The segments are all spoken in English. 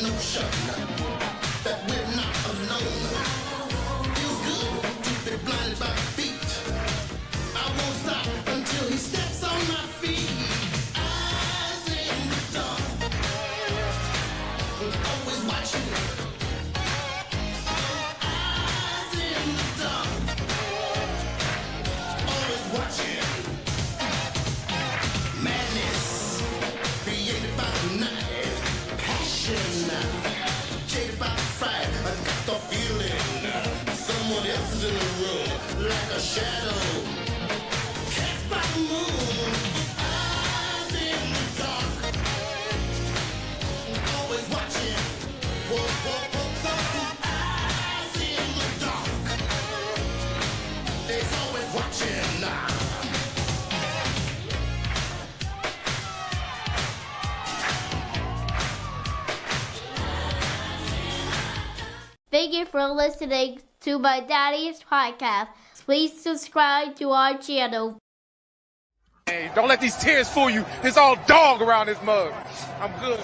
notion that we're not alone. Feels good to be blinded by the beat. I won't stop until he steps on my feet. Eyes in the dark, always watching. Eyes in the dark, always watching. Madness created by the night, passion jaded by the fright. I got the feeling someone else is in the room, like a shadow cast by the moon. Eyes in the dark, always watching. Whoa, whoa, whoa, whoa. Eyes in the dark, they's always watching now. Thank you for listening to my daddy's podcast. Please subscribe to our channel. Hey, don't let these tears fool you. There's all dog around this mug. I'm good.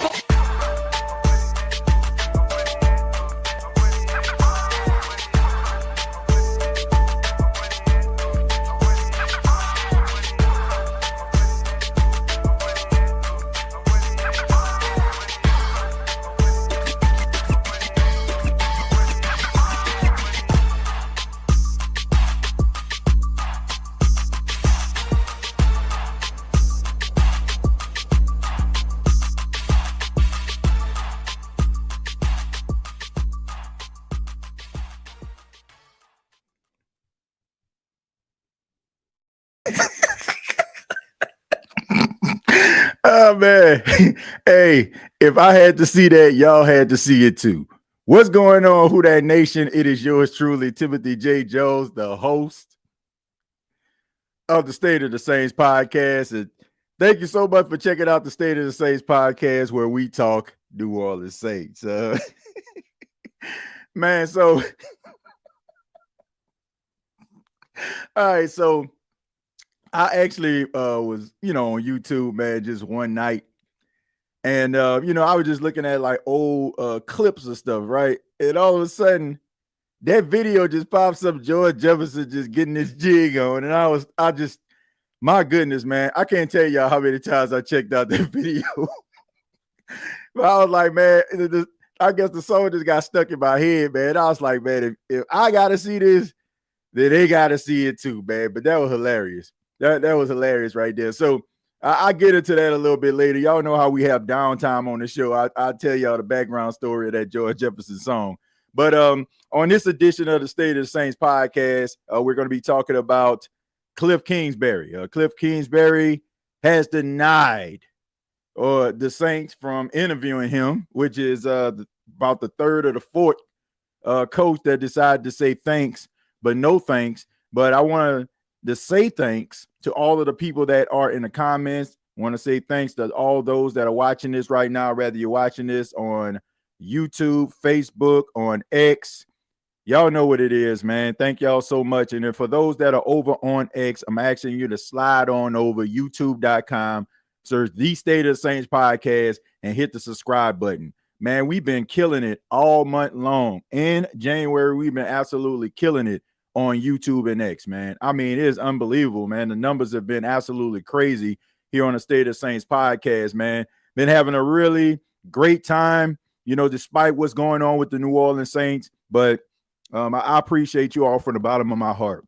Oh man. Hey, if I had to see that, y'all had to see it too. What's going on, Who That Nation? It is yours truly, Timothy J. Jones, the host of the State of the Saints podcast. And thank you so much for checking out the State of the Saints podcast, where we talk New Orleans Saints. Man, so all right, so I actually was, on YouTube, man, just one night. And, I was just looking at like old clips of stuff, right? And all of a sudden, that video just pops up, George Jefferson just getting this jig on. And my goodness, man, I can't tell y'all how many times I checked out that video. But I was like, man, I guess the song just got stuck in my head, man. I was like, man, if I got to see this, then they got to see it too, man. But that was hilarious. That was hilarious right there. So I get into that a little bit later. Y'all know how we have downtime on the show. I'll tell y'all the background story of that George Jefferson song. But on this edition of the State of the Saints podcast, we're going to be talking about Kliff Kingsbury. Kliff Kingsbury has denied the Saints from interviewing him, which is about the third or the fourth coach that decided to say thanks, but no thanks. But I want to say thanks to all of the people that are in the comments. I want to say thanks to all those that are watching this right now, whether you're watching this on YouTube, Facebook, on X. Y'all know what it is, man. Thank y'all so much. And then for those that are over on X, I'm asking you to slide on over youtube.com, search the State of the Saints podcast, and hit the subscribe button. Man, we've been killing it all month long. In January, we've been absolutely killing it on YouTube and X, man. I mean, it is unbelievable, man. The numbers have been absolutely crazy here on the State of the Saints podcast, man. Been having a really great time, despite what's going on with the New Orleans Saints. But I appreciate you all from the bottom of my heart.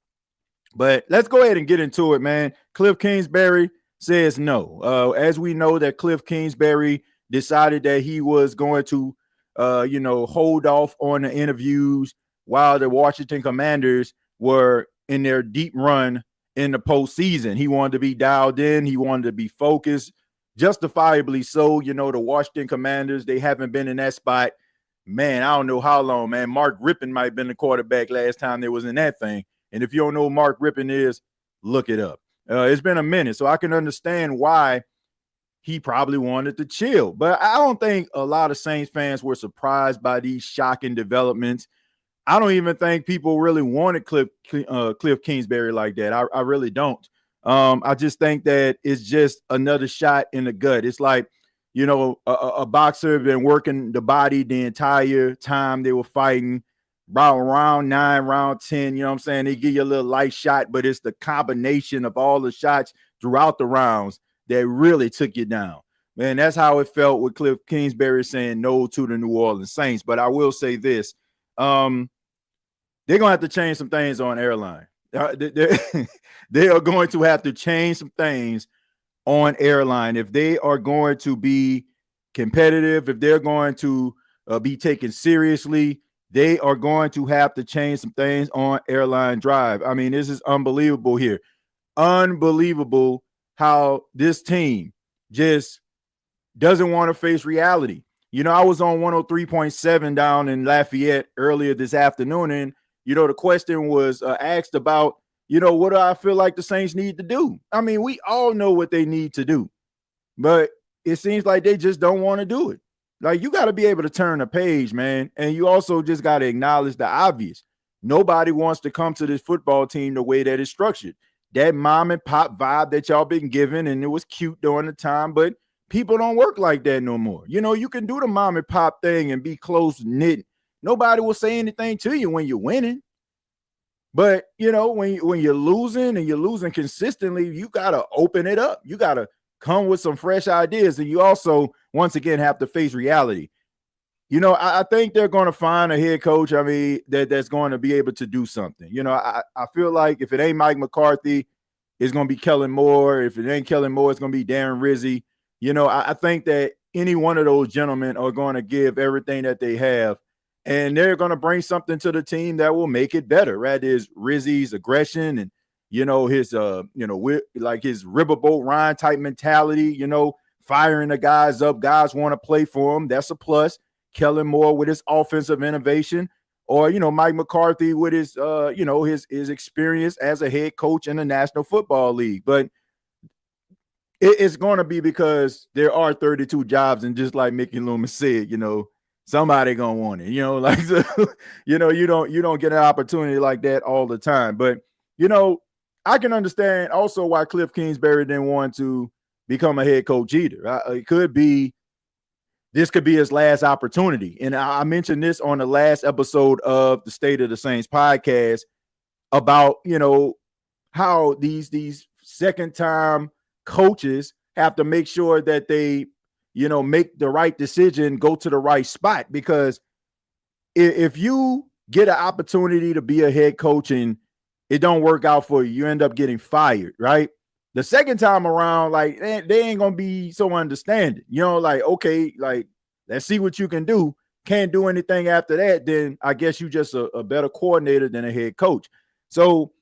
But let's go ahead and get into it, man. Kliff Kingsbury says no. As we know that Kliff Kingsbury decided that he was going to, hold off on the interviews while the Washington Commanders were in their deep run in the postseason. He wanted to be dialed in. He wanted to be focused, justifiably so. The Washington Commanders, they haven't been in that spot, man, I don't know how long, man. Mark Rippon might have been the quarterback last time they was in that thing. And if you don't know who Mark Rippon is, look it up. It's been a minute, so I can understand why he probably wanted to chill. But I don't think a lot of Saints fans were surprised by these shocking developments. I don't even think people really wanted Kliff Kingsbury like that. I really don't. I just think that it's just another shot in the gut. It's like a boxer been working the body the entire time they were fighting. About round 9, round 10, you know what I'm saying? They give you a little light shot, but it's the combination of all the shots throughout the rounds that really took you down. Man, that's how it felt with Kliff Kingsbury saying no to the New Orleans Saints. But I will say this. They're going to have to change some things on airline. They are going to have to change some things on airline if they are going to be competitive, if they're going to be taken seriously. They are going to have to change some things on airline drive. I mean, this is unbelievable here. Unbelievable how this team just doesn't want to face reality. I was on 103.7 down in Lafayette earlier this afternoon, and, the question was asked about, what do I feel like the Saints need to do? I mean, we all know what they need to do, but it seems like they just don't want to do it. Like, you got to be able to turn a page, man. And you also just got to acknowledge the obvious. Nobody wants to come to this football team the way that it's structured. That mom and pop vibe that y'all been given, and it was cute during the time, but people don't work like that no more. You can do the mom and pop thing and be close knit. Nobody will say anything to you when you're winning. But, when you're losing and you're losing consistently, you got to open it up. You got to come with some fresh ideas. And you also, once again, have to face reality. I think they're going to find a head coach, that's going to be able to do something. I feel like if it ain't Mike McCarthy, it's going to be Kellen Moore. If it ain't Kellen Moore, it's going to be Darren Rizzi. I think that any one of those gentlemen are going to give everything that they have, and they're going to bring something to the team that will make it better. Right? Is Rizzi's aggression and, his, like his riverboat Ryan type mentality, firing the guys up. Guys want to play for him. That's a plus. Kellen Moore with his offensive innovation, or, Mike McCarthy with his, his experience as a head coach in the National Football League. But it's going to be because there are 32 jobs. And just like Mickey Loomis said, somebody going to want it, you don't get an opportunity like that all the time. But, I can understand also why Kliff Kingsbury didn't want to become a head coach either. This could be his last opportunity. And I mentioned this on the last episode of the State of the Saints podcast about, how these second time coaches have to make sure that they, make the right decision, go to the right spot. Because if you get an opportunity to be a head coach and it don't work out for you, you end up getting fired, right? The second time around, like, they ain't going to be so understanding, okay, like, let's see what you can do. Can't do anything after that, then I guess you just a better coordinator than a head coach. So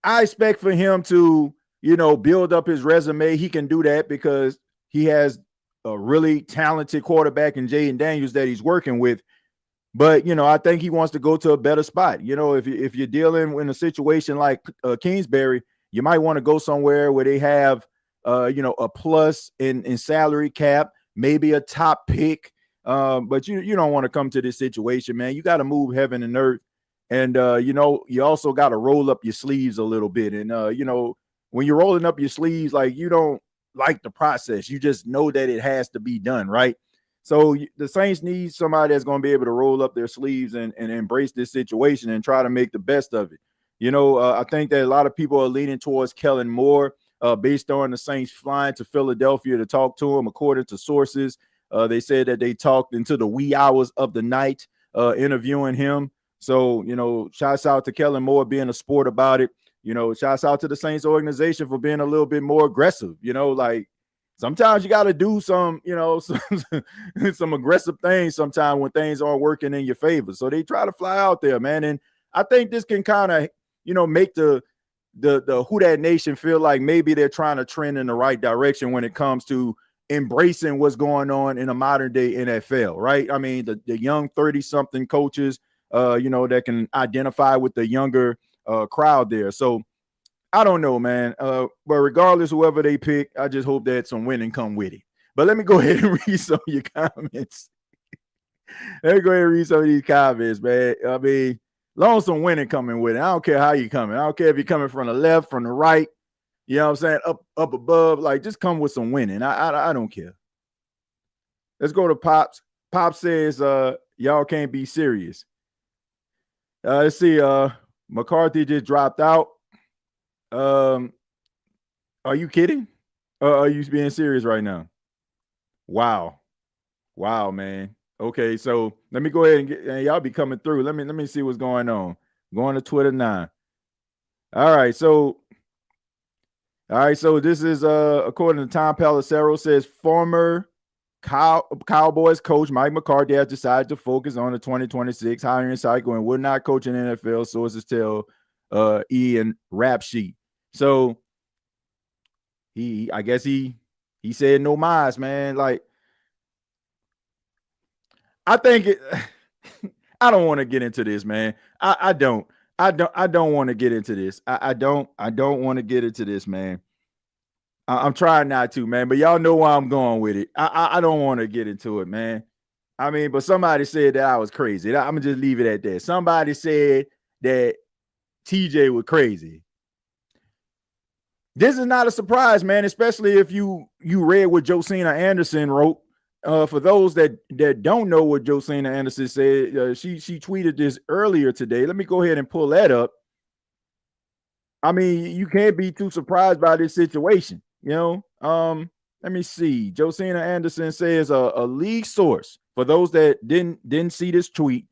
I expect for him to, build up his resume. He can do that because he has a really talented quarterback in Jaden Daniels that he's working with. But, I think he wants to go to a better spot. If you're dealing in a situation like Kingsbury, you might want to go somewhere where they have, a plus in salary cap, maybe a top pick. But you don't want to come to this situation, man. You got to move heaven and earth. And, you also got to roll up your sleeves a little bit. And, when you're rolling up your sleeves, like, you don't like the process. You just know that it has to be done, right? So the Saints need somebody that's going to be able to roll up their sleeves and embrace this situation and try to make the best of it. I think that a lot of people are leaning towards Kellen Moore based on the Saints flying to Philadelphia to talk to him. According to sources, they said that they talked into the wee hours of the night interviewing him. So, shouts out to Kellen Moore being a sport about it. Shouts out to the Saints organization for being a little bit more aggressive. Like, sometimes you got to do some aggressive things sometimes when things aren't working in your favor. So they try to fly out there, man. And I think this can kind of, make the Who Dat Nation feel like maybe they're trying to trend in the right direction when it comes to embracing what's going on in a modern day NFL, right? I mean, the young 30-something coaches, that can identify with the younger crowd there. So I don't know, man. But regardless, whoever they pick, I just hope that some winning come with it. But let me go ahead and read some of your comments. Let me go ahead and read some of these comments, man. I mean, long as some winning coming with it. I don't care how you coming. I don't care if you're coming from the left, from the right. You know what I'm saying? Up above. Like, just come with some winning. I don't care. Let's go to Pops. Pop says, y'all can't be serious. Let's see. McCarthy just dropped out. Are you kidding? Are you being serious right now? Wow, man. Okay, so let me go ahead and y'all be coming through. Let me see what's going on. Going to Twitter now. All right, so this is according to Tom Pelissero, says former Cowboys coach Mike McCarthy has decided to focus on the 2026 hiring cycle and will not coach in the NFL, sources tell Ian Rapsheet. So I guess he said no mas, man. Like, I think I don't want to get into this, man. I don't want to get into this. I don't want to get into this, man. I'm trying not to, man, but y'all know where I'm going with it. I don't want to get into it, man. I mean, but somebody said that I was crazy. I'm gonna just leave it at that. Somebody said that TJ was crazy. This is not a surprise, man, especially if you read what Josina Anderson wrote. For those that don't know what Josina Anderson said, she tweeted this earlier today. Let me go ahead and pull that up. I mean, you can't be too surprised by this situation. You know, let me see. Josina Anderson says a league source. For those that didn't see this tweet,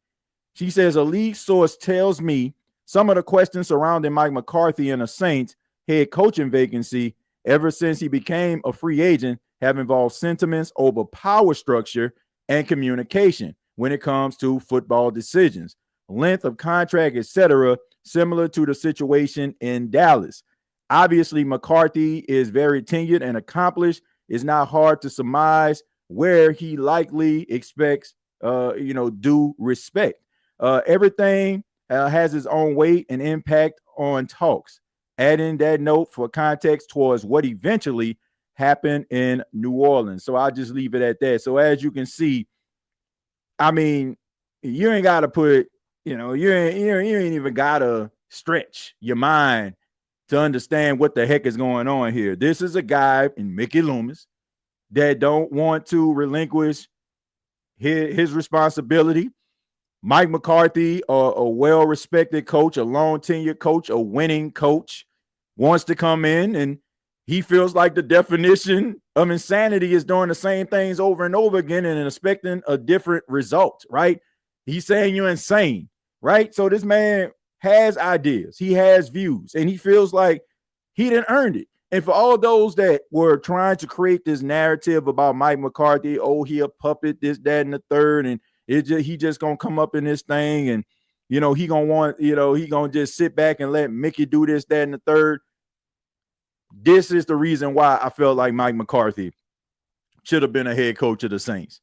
she says a league source tells me some of the questions surrounding Mike McCarthy and the Saints head coaching vacancy ever since he became a free agent have involved sentiments over power structure and communication when it comes to football decisions, length of contract, etc., similar to the situation in Dallas. Obviously, McCarthy is very tenured and accomplished. It's not hard to surmise where he likely expects, due respect. Everything has its own weight and impact on talks. Adding that note for context towards what eventually happened in New Orleans. So I'll just leave it at that. So as you can see, I mean, you ain't got to put, you ain't even got to stretch your mind to understand what the heck is going on here. This is a guy in Mickey Loomis that don't want to relinquish his responsibility. Mike McCarthy, a well-respected coach, a long-tenured coach, a winning coach, wants to come in, and he feels like the definition of insanity is doing the same things over and over again and expecting a different result, right? He's saying you're insane, right? So this man has ideas, he has views, and he feels like he didn't earn it. And for all those that were trying to create this narrative about Mike McCarthy, oh, he a puppet, this, that, and the third, and he just gonna come up in this thing, and he gonna just sit back and let Mickey do this, that, and the third. This is the reason why I felt like Mike McCarthy should have been a head coach of the Saints,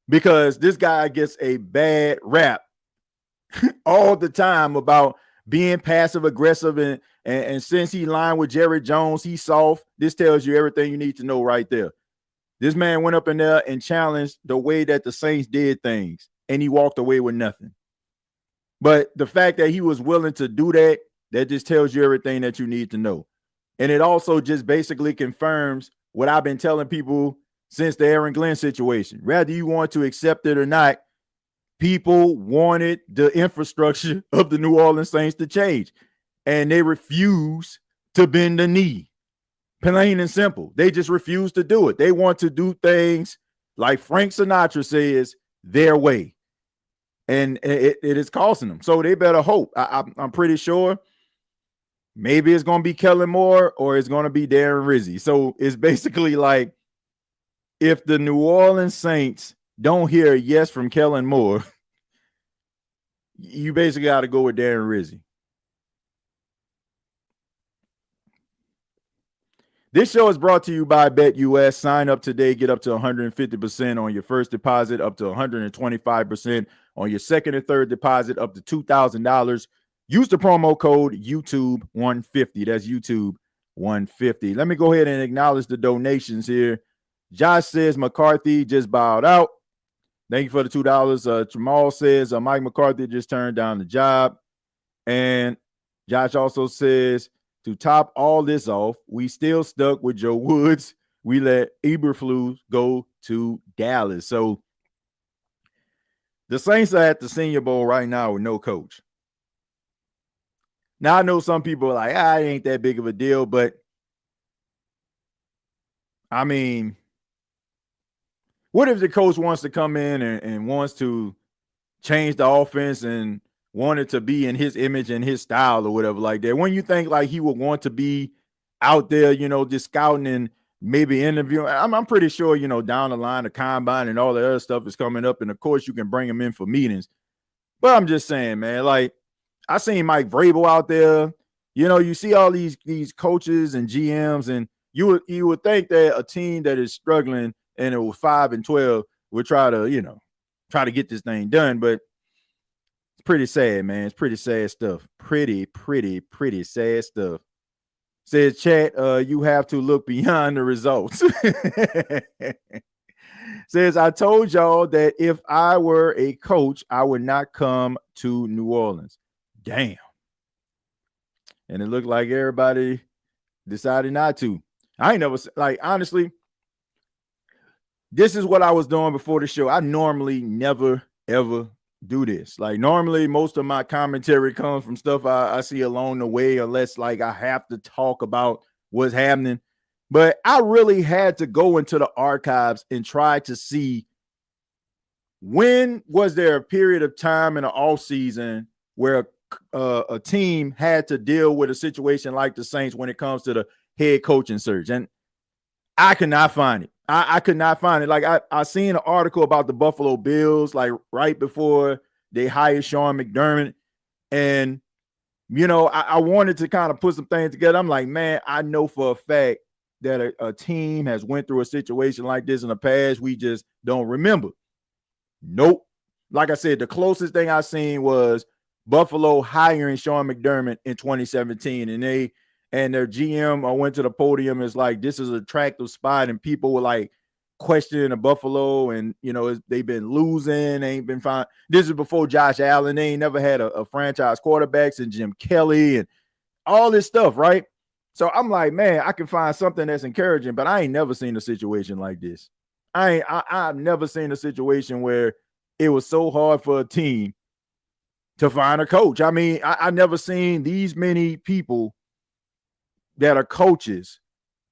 because this guy gets a bad rap all the time about being passive aggressive, and since he lined with Jerry Jones, he's soft. This tells you everything you need to know right there. This man went up in there and challenged the way that the Saints did things, and he walked away with nothing. But the fact that he was willing to do that, that just tells you everything that you need to know. And it also just basically confirms what I've been telling people since the Aaron Glenn situation. Whether you want to accept it or not, people wanted the infrastructure of the New Orleans Saints to change, and they refuse to bend the knee. Plain and simple. They just refuse to do it. They want to do things like Frank Sinatra says, their way. And it is costing them. So they better hope. I'm pretty sure maybe it's going to be Kellen Moore or it's going to be Darren Rizzi. So it's basically like, if the New Orleans Saints don't hear a yes from Kellen Moore, you basically got to go with Darren Rizzi. This show is brought to you by BETUS. Sign up today. Get up to 150% on your first deposit, up to 125% on your second and third deposit, up to $2,000. Use the promo code YouTube150. That's YouTube150. Let me go ahead and acknowledge the donations here. Josh says McCarthy just bowed out. Thank you for the $2. Jamal says Mike McCarthy just turned down the job. And Josh also says, to top all this off, we still stuck with Joe Woods, we let Eberflus go to Dallas. So the Saints are at the Senior Bowl right now with no coach. Now, I know some people are like, it ain't that big of a deal, but I mean, what if the coach wants to come in and wants to change the offense and want it to be in his image and his style or whatever like that? When you think like he would want to be out there, just scouting and maybe interviewing, I'm pretty sure, down the line, the combine and all the other stuff is coming up. And of course, you can bring him in for meetings. But I'm just saying, man, like, I seen Mike Vrabel out there. You see all these coaches and GMs, and you would think that a team that is struggling and it was 5-12 would try to get this thing done. But it's pretty sad, man. It's pretty sad stuff. Pretty sad stuff. Says chat, you have to look beyond the results. Says, I told y'all that if I were a coach, I would not come to New Orleans. Damn. And it looked like everybody decided not to. I ain't never, like, honestly, this is what I was doing before the show. I normally never, ever do this. Like, normally, most of my commentary comes from stuff I see along the way, unless, like, I have to talk about what's happening. But I really had to go into the archives and try to see when was there a period of time in the offseason where a team had to deal with a situation like the Saints when it comes to the head coaching search. And I could not find it. I could not find it. Like, I seen an article about the Buffalo Bills, like right before they hired Sean McDermott. And, I wanted to kind of put some things together. I'm like, man, I know for a fact that a team has went through a situation like this in the past. We just don't remember. Nope. Like I said, the closest thing I seen was Buffalo hiring Sean McDermott in 2017, and their GM went to the podium. It's like, this is an attractive spot, and people were like questioning the Buffalo, and they've been losing, they ain't been fine. This is before Josh Allen. They ain't never had a franchise quarterbacks and Jim Kelly and all this stuff, right? So I'm like, man, I can find something that's encouraging, but I ain't never seen a situation like this. I've never seen a situation where it was so hard for a team to find a coach. I mean, I never seen these many people that are coaches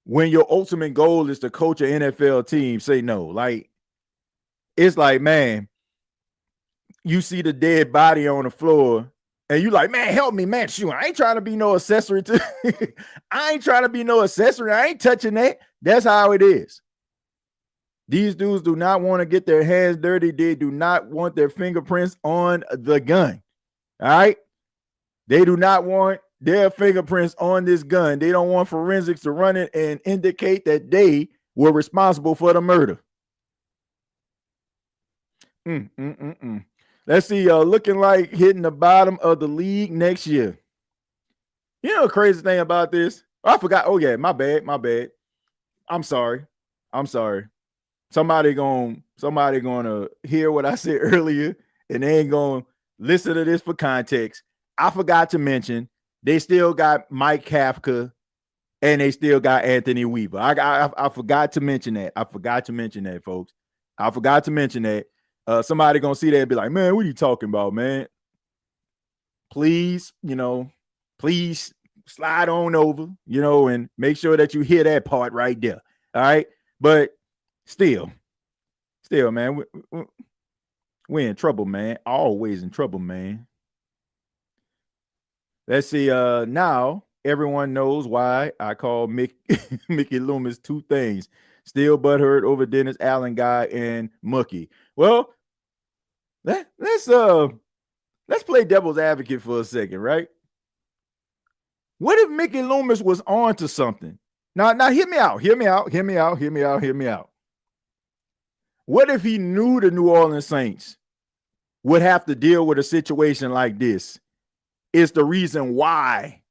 when your ultimate goal is to coach an NFL team say no. Like, it's like, man, you see the dead body on the floor and you like, man, help me, man. Shoot, I ain't trying to be no accessory to I ain't trying to be no accessory. I ain't touching that. That's how it is. These dudes do not want to get their hands dirty. They do not want their fingerprints on the gun. All right. They do not want their fingerprints on this gun. They don't want forensics to run it and indicate that they were responsible for the murder. Let's see. Looking like hitting the bottom of the league next year. You know the crazy thing about this? I forgot. Oh, yeah. My bad. I'm sorry. Somebody gonna hear what I said earlier, and they ain't gonna listen to this for context. I forgot to mention they still got Mike Kafka and they still got Anthony Weaver. I forgot to mention that. Folks. I forgot to mention that. Somebody gonna see that and be like, man, what are you talking about, man? Please, please slide on over, and make sure that you hear that part right there. All right. But still, man, we're in trouble, man. Always in trouble, man. Let's see. Now everyone knows why I call Mickey Loomis two things: still butthurt over Dennis Allen guy and Mookie. Well, let's play devil's advocate for a second, right? What if Mickey Loomis was on to something? Now hear me out. What if he knew the New Orleans Saints would have to deal with a situation like this? Is the reason why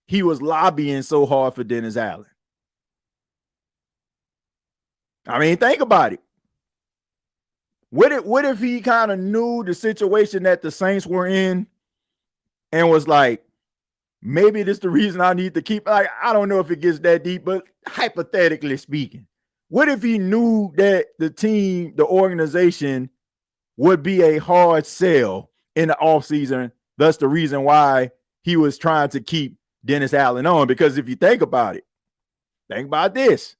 he was lobbying so hard for Dennis Allen. I mean, think about it. What if he kind of knew the situation that the Saints were in and was like, maybe this is the reason I need to keep, like, I don't know if it gets that deep, but hypothetically speaking, What if he knew that the team, the organization would be a hard sell in the offseason? That's the reason why he was trying to keep Dennis Allen on. Because if you think about this.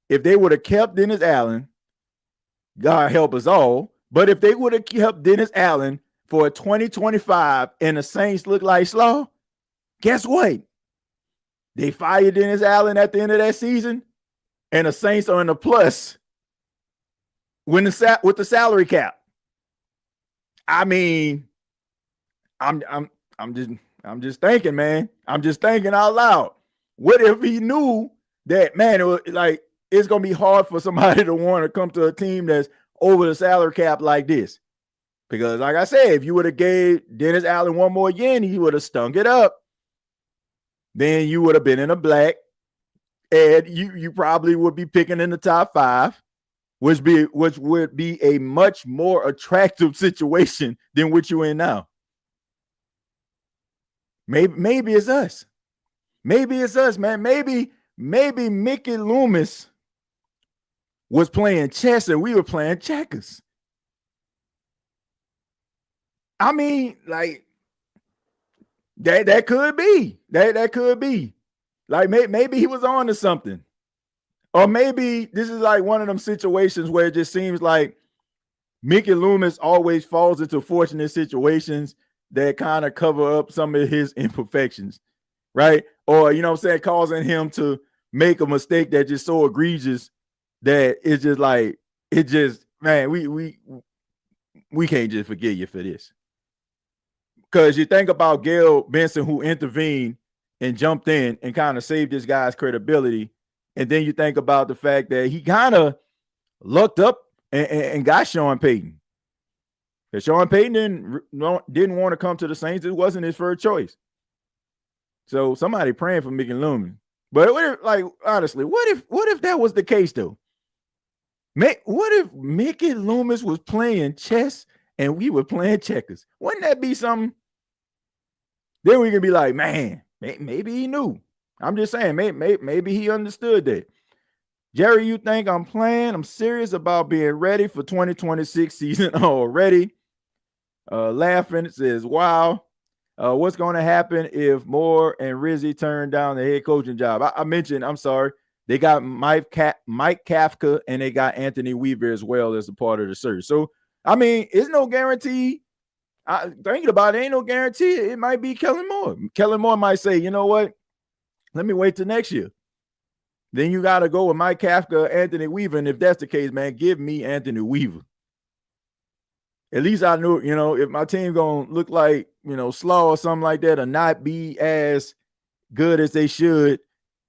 If they would have kept Dennis Allen, God help us all. But if they would have kept Dennis Allen for 2025 and the Saints look like slaw, guess what? They fired Dennis Allen at the end of that season, and the Saints are in the plus with the salary cap. I mean, I'm just thinking, man. I'm just thinking out loud. What if he knew that, man, it's gonna be hard for somebody to want to come to a team that's over the salary cap like this? Because, like I said, if you would have gave Dennis Allen one more year and he would have stunk it up, then you would have been in the black, and you probably would be picking in the top 5, which would be a much more attractive situation than what you're in now. Maybe it's us. Maybe it's us, man. Maybe Mickey Loomis was playing chess and we were playing checkers. I mean, like, that could be. That could be. Like, maybe he was on to something. Or maybe this is like one of them situations where it just seems like Mickey Loomis always falls into fortunate situations that kind of cover up some of his imperfections, right? Or, you know what I'm saying, causing him to make a mistake that's just so egregious that it's just like, man, we can't just forgive you for this. Because you think about Gail Benson, who intervened and jumped in and kind of saved this guy's credibility. And then you think about the fact that he kind of looked up and got Sean Payton. Because Sean Payton didn't want to come to the Saints. It wasn't his first choice. So somebody praying for Mickey Loomis. But honestly, what if that was the case though? What if Mickey Loomis was playing chess and we were playing checkers? Wouldn't that be something? Then we can be like, man, maybe he knew. I'm just saying, maybe he understood that. Jerry, you think I'm playing? I'm serious about being ready for 2026 season already. Laughing, it says, wow. What's going to happen if Moore and Rizzi turn down the head coaching job? I mentioned, I'm sorry, they got Mike Kafka and they got Anthony Weaver as well as a part of the search. So, I mean, it's no guarantee. Thinking about it, ain't no guarantee. It might be Kellen Moore. Kellen Moore might say, you know what? Let me wait till next year. Then you got to go with Mike Kafka, Anthony Weaver. And if that's the case, man, give me Anthony Weaver. At least I know, you know, if my team going to look like, you know, slaw or something like that or not be as good as they should,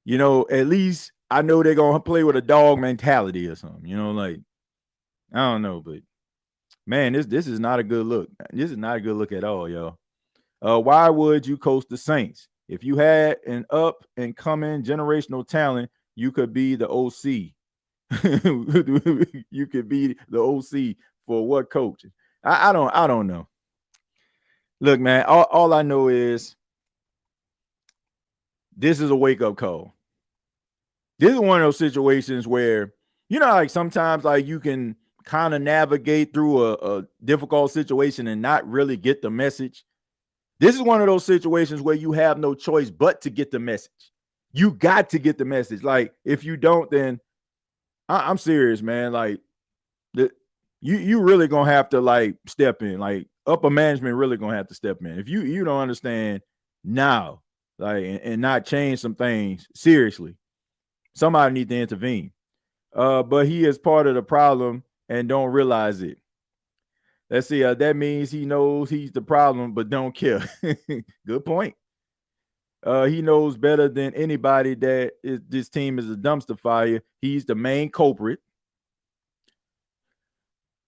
you know, at least I know they're going to play with a dog mentality or something, you know, like, I don't know, but man, this is not a good look. This is not a good look at all, y'all. Why would you coach the Saints? If you had an up and coming generational talent, you could be the OC. You could be the OC for what coach? I don't know. Look, man, all I know is this is a wake-up call. This is one of those situations where, you know, like sometimes like you can kind of navigate through a difficult situation and not really get the message. This is one of those situations where you have no choice but to get the message. You got to get the message. Like, if you don't, then I'm serious, man. Like, you really gonna have to like step in. Like, upper management really gonna have to step in. If you don't understand now, like, and not change some things seriously, somebody need to intervene. But he is part of the problem and don't realize it. Let's see. That means he knows he's the problem, but don't care. Good point. He knows better than anybody that this team is a dumpster fire. He's the main culprit.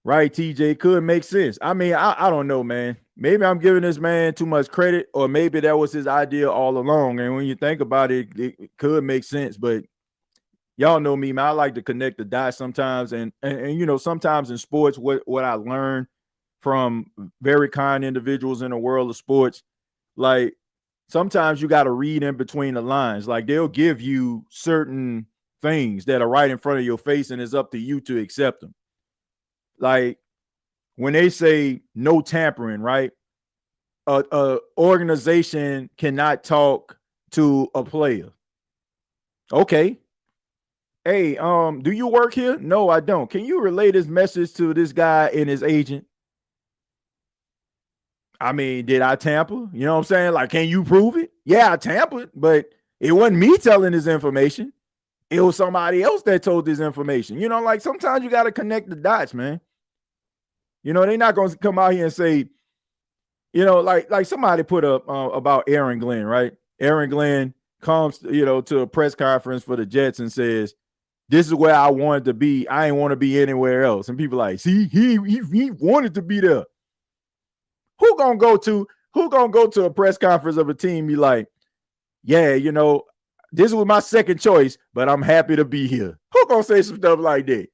Right, TJ, could make sense. I mean, I don't know, man. Maybe I'm giving this man too much credit, or maybe that was his idea all along. And when you think about it, it could make sense. But y'all know me, man. I like to connect the dots sometimes. And you know, sometimes in sports, what I learned from very kind individuals in the world of sports, like sometimes you got to read in between the lines. Like they'll give you certain things that are right in front of your face, and it's up to you to accept them. Like when they say no tampering, right? A organization cannot talk to a player. Okay. Hey, do you work here? No, I don't. Can you relay this message to this guy and his agent? I mean, did I tamper? You know what I'm saying? Like, can you prove it? Yeah, I tampered, but it wasn't me telling this information. It was somebody else that told this information. You know, like sometimes you got to connect the dots, man. You know, they're not going to come out here and say, you know, like somebody put up about Aaron Glenn, right? Aaron Glenn comes, you know, to a press conference for the Jets and says, "This is where I wanted to be. I ain't want to be anywhere else." And people like, see, he wanted to be there. Who gonna go to a press conference of a team? Be like, yeah, you know, this was my second choice, but I'm happy to be here. Who gonna say some stuff like that?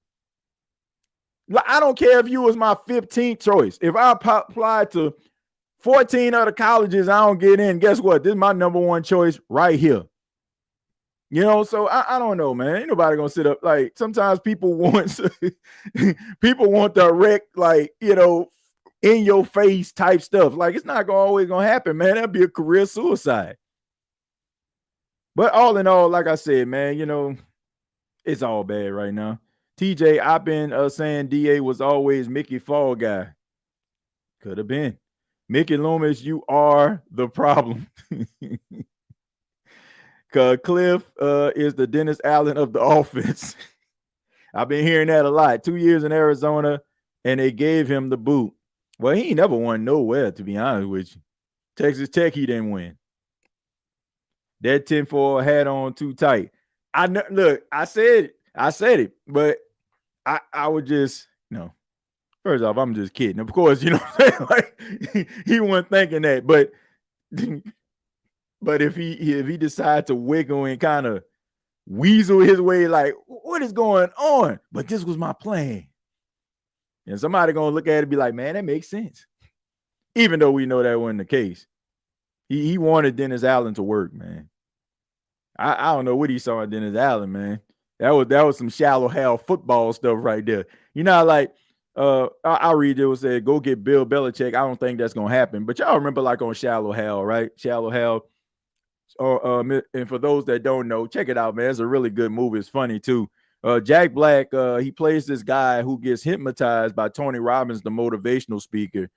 I don't care if you was my 15th choice. If I applied to 14 other colleges, I don't get in. Guess what? This is my number one choice right here. You know, so I don't know, man. Ain't nobody gonna sit up. Like sometimes people want direct, like, you know, in your face type stuff. Like it's not always gonna happen, man. That'd be a career suicide. But all in all, like I said, man, you know, it's all bad right now. TJ, I've been saying DA was always Mickey Fall guy. Could have been. Mickey Loomis, you are the problem. Kliff is the Dennis Allen of the offense. I've been hearing that a lot. 2 years in Arizona, and they gave him the boot. Well, he ain't never won nowhere, to be honest with you. Texas Tech, he didn't win. That 10-4 hat on too tight. Look, I said it, but I would just, you know, first off, I'm just kidding. Of course, you know what I'm saying? Like he wasn't thinking that, but if he decides to wiggle and kind of weasel his way, like, what is going on? But this was my plan. And somebody gonna look at it and be like, man, that makes sense. Even though we know that wasn't the case. He wanted Dennis Allen to work, man. I don't know what he saw in Dennis Allen, man. That was some shallow hell football stuff right there. You know, like I'll read it. It said, go get Bill Belichick. I don't think that's gonna happen. But y'all remember, like on Shallow Hell, right? Shallow Hell. And for those that don't know, check it out, man. It's a really good movie. It's funny too. Jack Black, he plays this guy who gets hypnotized by Tony Robbins, the motivational speaker,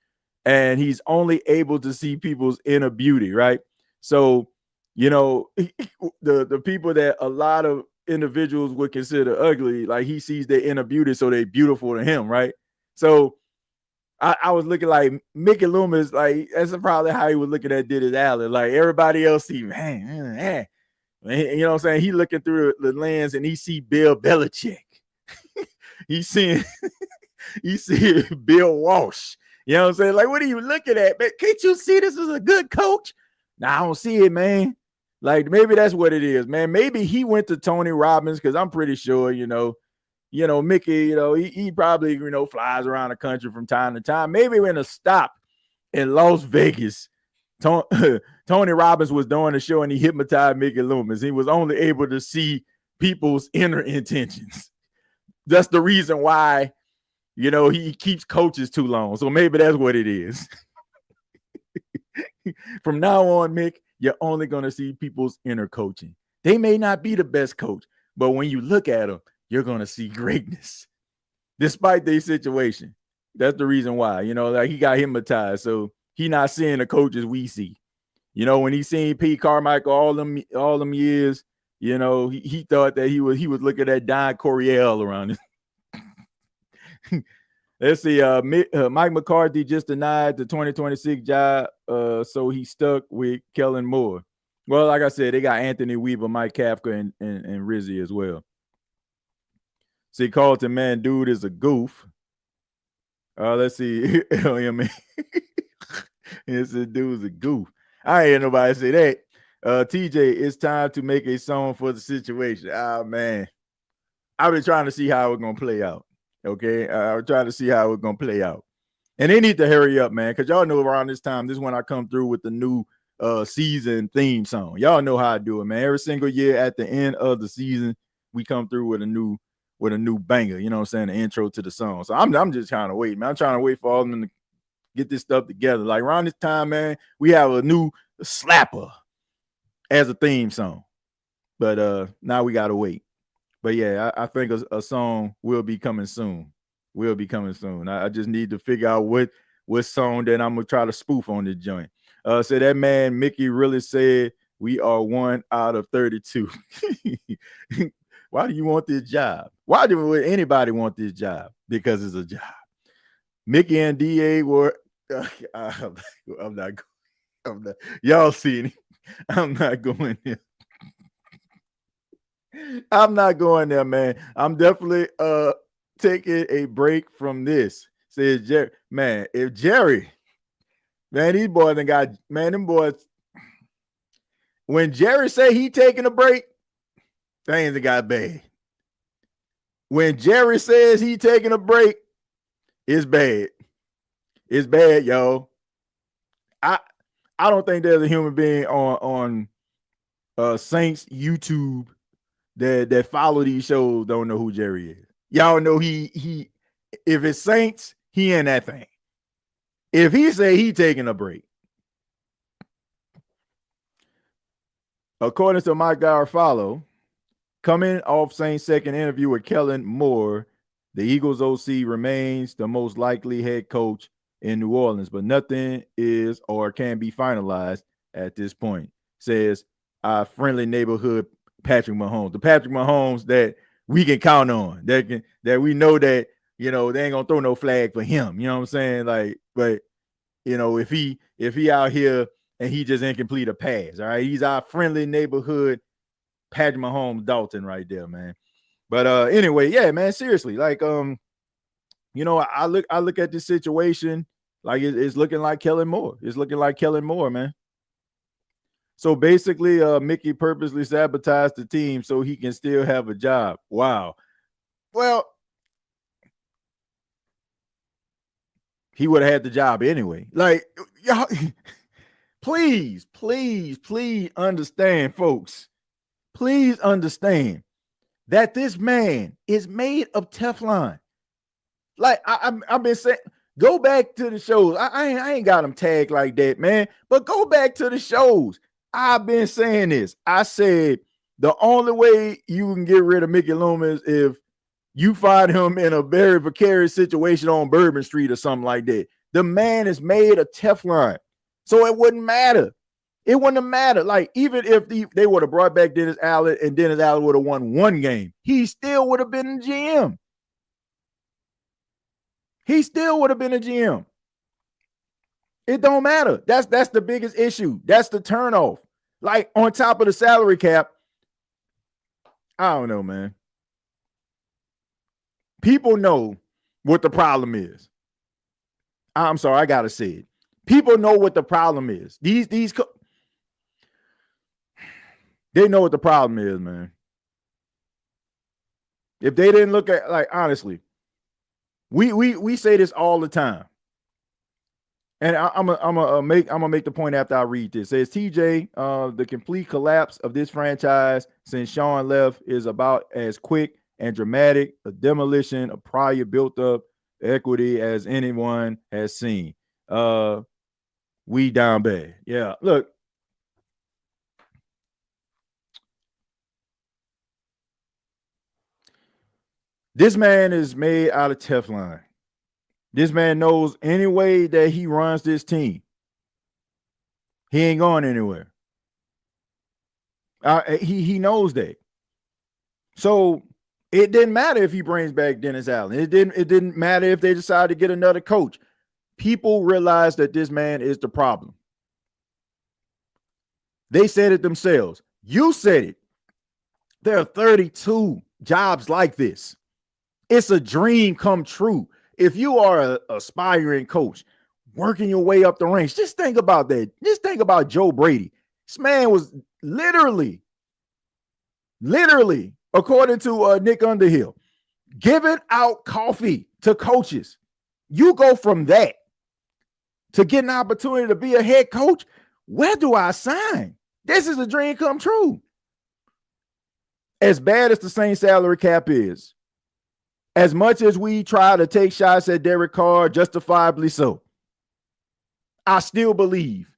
and he's only able to see people's inner beauty, right? So, you know, the people that a lot of individuals would consider ugly, like he sees their inner beauty, so they're beautiful to him, right? So I was looking like Mickey Loomis, like that's probably how he was looking at Dennis Allen. Like everybody else see, man, you know what I'm saying? He looking through the lens and he see Bill Belichick. he see Bill Walsh. You know what I'm saying? Like, what are you looking at, man? Can't you see this is a good coach? Nah, I don't see it, man. Like maybe that's what it is, man. Maybe he went to Tony Robbins because I'm pretty sure, you know, Mickey, you know, he probably, you know, flies around the country from time to time. Maybe we're in a stop in Las Vegas. Tony Robbins was doing a show and he hypnotized Mickey Loomis. He was only able to see people's inner intentions. That's the reason why, you know, he keeps coaches too long. So maybe that's what it is. From now on, Mick, you're only going to see people's inner coaching. They may not be the best coach, but when you look at them, you're going to see greatness despite their situation. That's the reason why, you know, like he got hypnotized. So he not seeing the coaches we see. You know, when he seen Pete Carmichael all them years, you know, he thought that he was looking at Don Coryell around him. Let's see. Mike McCarthy just denied the 2026 job, so he stuck with Kellen Moore. Well, like I said, they got Anthony Weaver, Mike Kafka, and Rizzi as well. See, Carlton, man, dude is a goof. Let's see. It's a dude's a goof. I ain't hear nobody say that. TJ, it's time to make a song for the situation. Ah, man. I've been trying to see how it's going to play out. Okay? I'm trying to see how it's going to play out. And they need to hurry up, man, because y'all know around this time, this is when I come through with the new season theme song. Y'all know how I do it, man. Every single year at the end of the season, we come through with a new banger, you know what I'm saying, the intro to the song. So I'm just trying to wait, man. I'm trying to wait for all of them to get this stuff together. Like around this time, man, we have a new slapper as a theme song. But now we gotta wait. But yeah, I think a song will be coming soon. I just need to figure out what song that I'm gonna try to spoof on this joint. So that man Mickey really said we are 1 out of 32. Why do you want this job? Why would anybody want this job? Because it's a job. Mickey and DA were. I'm not. Y'all seen it. I'm not going there. I'm not going there, man. I'm definitely taking a break from this. Says Jerry. Man, if Jerry, man, these boys done got, man, them boys. When Jerry say he taking a break, things got bad. When Jerry says he taking a break, it's bad. It's bad, yo. I don't think there's a human being on Saints YouTube that follow these shows don't know who Jerry is. Y'all know he if it's Saints, he in that thing. If he say he taking a break, according to my guy Follow, coming off Saints' second interview with Kellen Moore, the Eagles OC remains the most likely head coach in New Orleans, but nothing is or can be finalized at this point. Says our friendly neighborhood Patrick Mahomes, the Patrick Mahomes that we can count on, that we know that, you know, they ain't gonna throw no flag for him. You know what I'm saying? Like, but you know, if he out here and he just incomplete a pass, all right, he's our friendly neighborhood Patrick Mahomes Dalton right there, man. But anyway, yeah, man, seriously, like you know, I look at this situation like it's looking like Kellen Moore. It's looking like Kellen Moore, man. So basically, Mickey purposely sabotaged the team so he can still have a job. Wow. Well, he would have had the job anyway. Like, y'all, please understand, folks. Please understand that this man is made of Teflon. Like I've been saying, go back to the shows. I ain't got him tagged like that, man. But go back to the shows. I've been saying this. I said the only way you can get rid of Mickey Loomis if you find him in a very precarious situation on Bourbon Street or something like that. The man is made of Teflon. So it wouldn't matter. It wouldn't have mattered. Like, even if they would have brought back Dennis Allen and Dennis Allen would have won one game, he still would have been the GM. He still would have been a GM. It don't matter. That's the biggest issue. That's the turnoff. Like, on top of the salary cap, I don't know, man. People know what the problem is. I'm sorry, I gotta say it. People know what the problem is. They know what the problem is, man. If they didn't look at, like, honestly, we say this all the time. And I'm gonna make the point after I read this. It says TJ, the complete collapse of this franchise since Sean left is about as quick and dramatic a demolition of prior built up equity as anyone has seen. We down bad. Yeah, look. This man is made out of Teflon. This man knows any way that he runs this team, he ain't going anywhere. He knows that. So it didn't matter if he brings back Dennis Allen. It didn't matter if they decide to get another coach. People realize that this man is the problem. They said it themselves. You said it. There are 32 jobs like this. It's a dream come true. If you are an aspiring coach, working your way up the ranks, just think about that. Just think about Joe Brady. This man was literally, according to Nick Underhill, giving out coffee to coaches. You go from that to get an opportunity to be a head coach. Where do I sign? This is a dream come true. as bad as the Saints salary cap is, as much as we try to take shots at Derek Carr, justifiably so, I still believe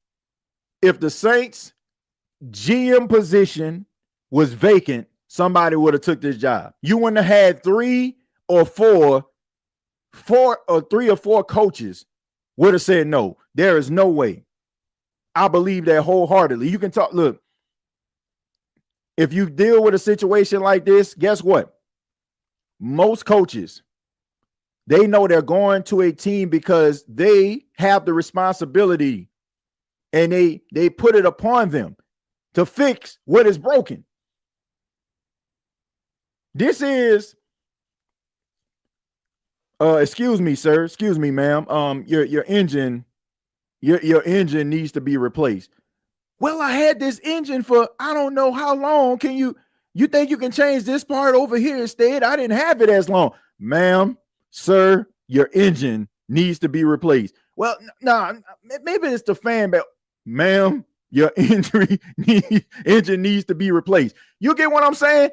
if the Saints GM position was vacant, somebody would have took this job. You wouldn't have had three or four coaches would have said no. There is no way. I believe that wholeheartedly. You can talk. Look, if you deal with a situation like this, guess what? Most coaches, they know they're going to a team because they have the responsibility and they put it upon them to fix what is broken. This is, excuse me, sir. Excuse me, ma'am. Your engine needs to be replaced. Well, I had this engine for I don't know how long. Can you think you can change this part over here instead? I didn't have it as long. Ma'am, sir, your engine needs to be replaced. Well, no, maybe it's the fan belt. Ma'am, your engine needs to be replaced. You get what I'm saying?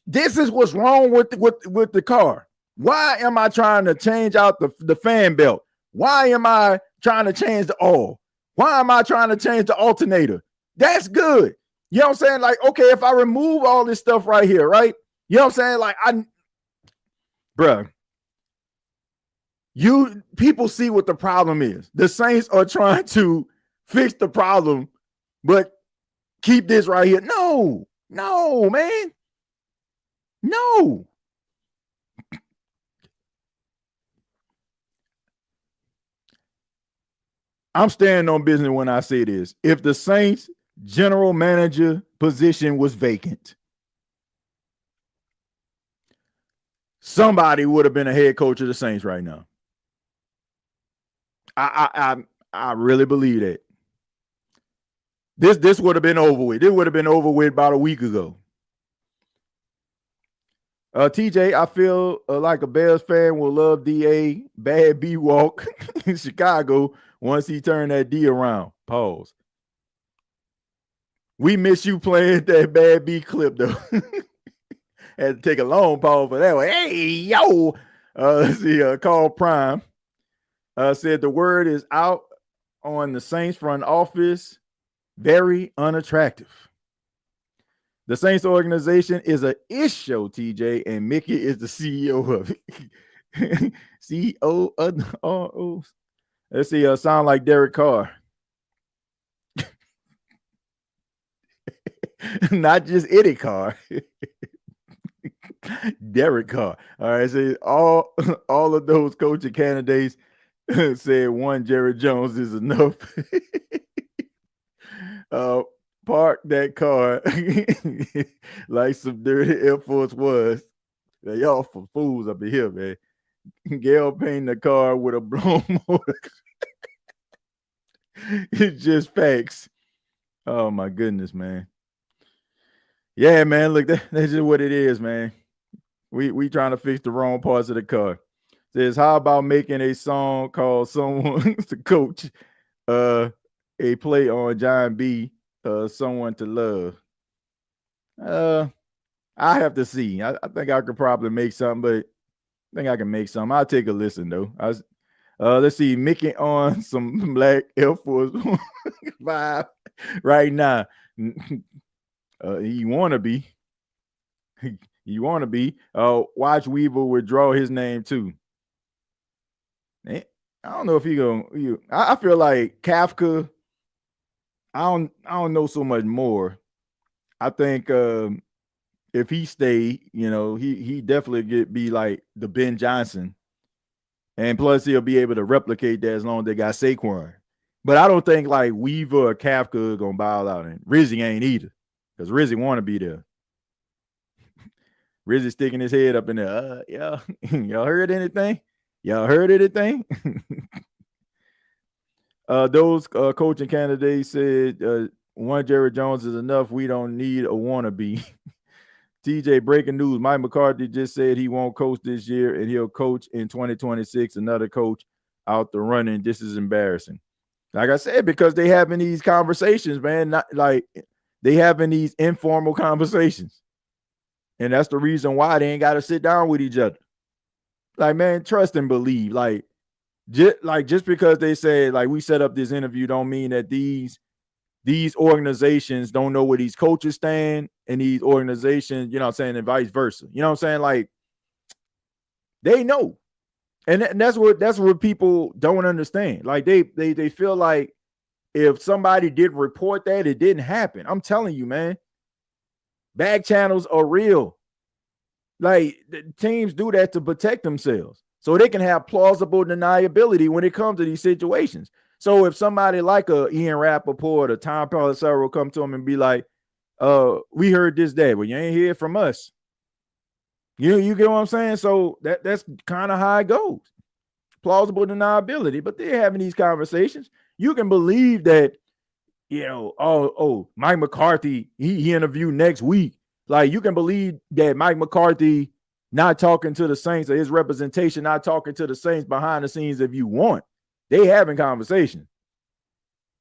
This is what's wrong with the car. Why am I trying to change out the fan belt? Why am I trying to change the oil? Why am I trying to change the alternator? That's good. You know what I'm saying? Like, okay, if I remove all this stuff right here, right? You know what I'm saying? Like, bruh, people see what the problem is. The Saints are trying to fix the problem, but keep this right here. No, man. No. I'm standing on business when I say this. If the Saints general manager position was vacant, somebody would have been a head coach of the Saints right now. I really believe that. This would have been over with. It would have been over with about a week ago. TJ, I feel like a Bears fan will love DA bad B walk in Chicago once he turned that D around. Pause. We miss you playing that bad B clip though. Had to take a long pause for that one. Hey, yo. Let's see. Carl Prime said the word is out on the Saints front office. Very unattractive. The Saints organization is a ish show, TJ, and Mickey is the CEO of it. CEO of the ROs. Let's see. Sound like Derek Carr. Not just any Carr. Derek Carr. All right. So all of those coaching candidates said one Jerry Jones is enough. Park that car like some dirty Air Force was. Y'all for fools up in here, man. Gail painting the car with a blown motor. It's just facts. Oh my goodness, man. Yeah, man. Look, that's just what it is, man. We trying to fix the wrong parts of the car. Says, how about making a song called Someone to Coach a play on John B, Someone to Love? I have to see. I think I could probably make something, but I think I can make something. I'll take a listen though. Let's see, Mickey on some Black Air Force vibe right now. You want to be. You want to be. Watch Weaver withdraw his name too. I don't know if he gonna. I feel like Kafka. I don't know so much more. I think if he stay, he definitely be like the Ben Johnson, and plus he'll be able to replicate that as long as they got Saquon. But I don't think like Weaver or Kafka are gonna bow out, and Rizzy ain't either, because Rizzy want to be there. Rizzy sticking his head up in there. Yeah, y'all heard anything? Those coaching candidates said one Jerry Jones is enough. We don't need a wannabe. TJ, breaking news. Mike McCarthy just said he won't coach this year and he'll coach in 2026. Another coach out the running. This is embarrassing. Like I said, because they having these conversations, man. Not like they having these informal conversations. And that's the reason why they ain't got to sit down with each other. Like, man, trust and believe. Like just because they say like we set up this interview don't mean that these organizations don't know where these coaches stand, and these organizations, you know what I'm saying, and vice versa. You know what I'm saying? Like, they know. And that's what people don't understand. Like they feel like if somebody did report that, it didn't happen. I'm telling you, man, back channels are real. Like, the teams do that to protect themselves so they can have plausible deniability when it comes to these situations. So if somebody like a Ian Rappaport or Tom Pelissero come to him and be like, we heard this day, well, you ain't hear it from us. You get what I'm saying? So that's kind of how it goes. Plausible deniability, but they're having these conversations. You can believe that, you know, Mike McCarthy, he interviewed next week. Like, you can believe that Mike McCarthy not talking to the Saints, or his representation not talking to the Saints behind the scenes if you want. They having conversation.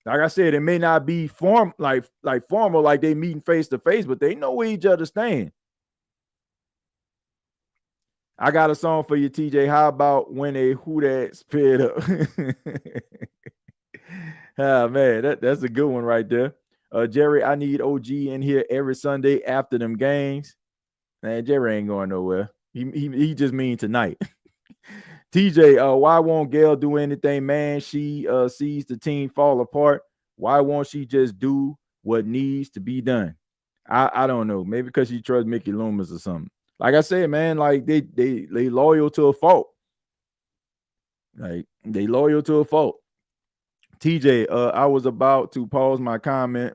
Like I said, it may not be formal, like they meeting face to face, but they know where each other stand. I got a song for you, TJ. How about when a who that spit up? Ah, man, that's a good one right there. Jerry, I need OG in here every Sunday after them games. Man, Jerry ain't going nowhere. He just mean tonight. TJ, why won't Gail do anything, man? She sees the team fall apart. Why won't she just do what needs to be done? I don't know. Maybe because she trusts Mickey Loomis or something. Like I said, man, like they loyal to a fault. Like, they loyal to a fault. TJ, I was about to pause my comment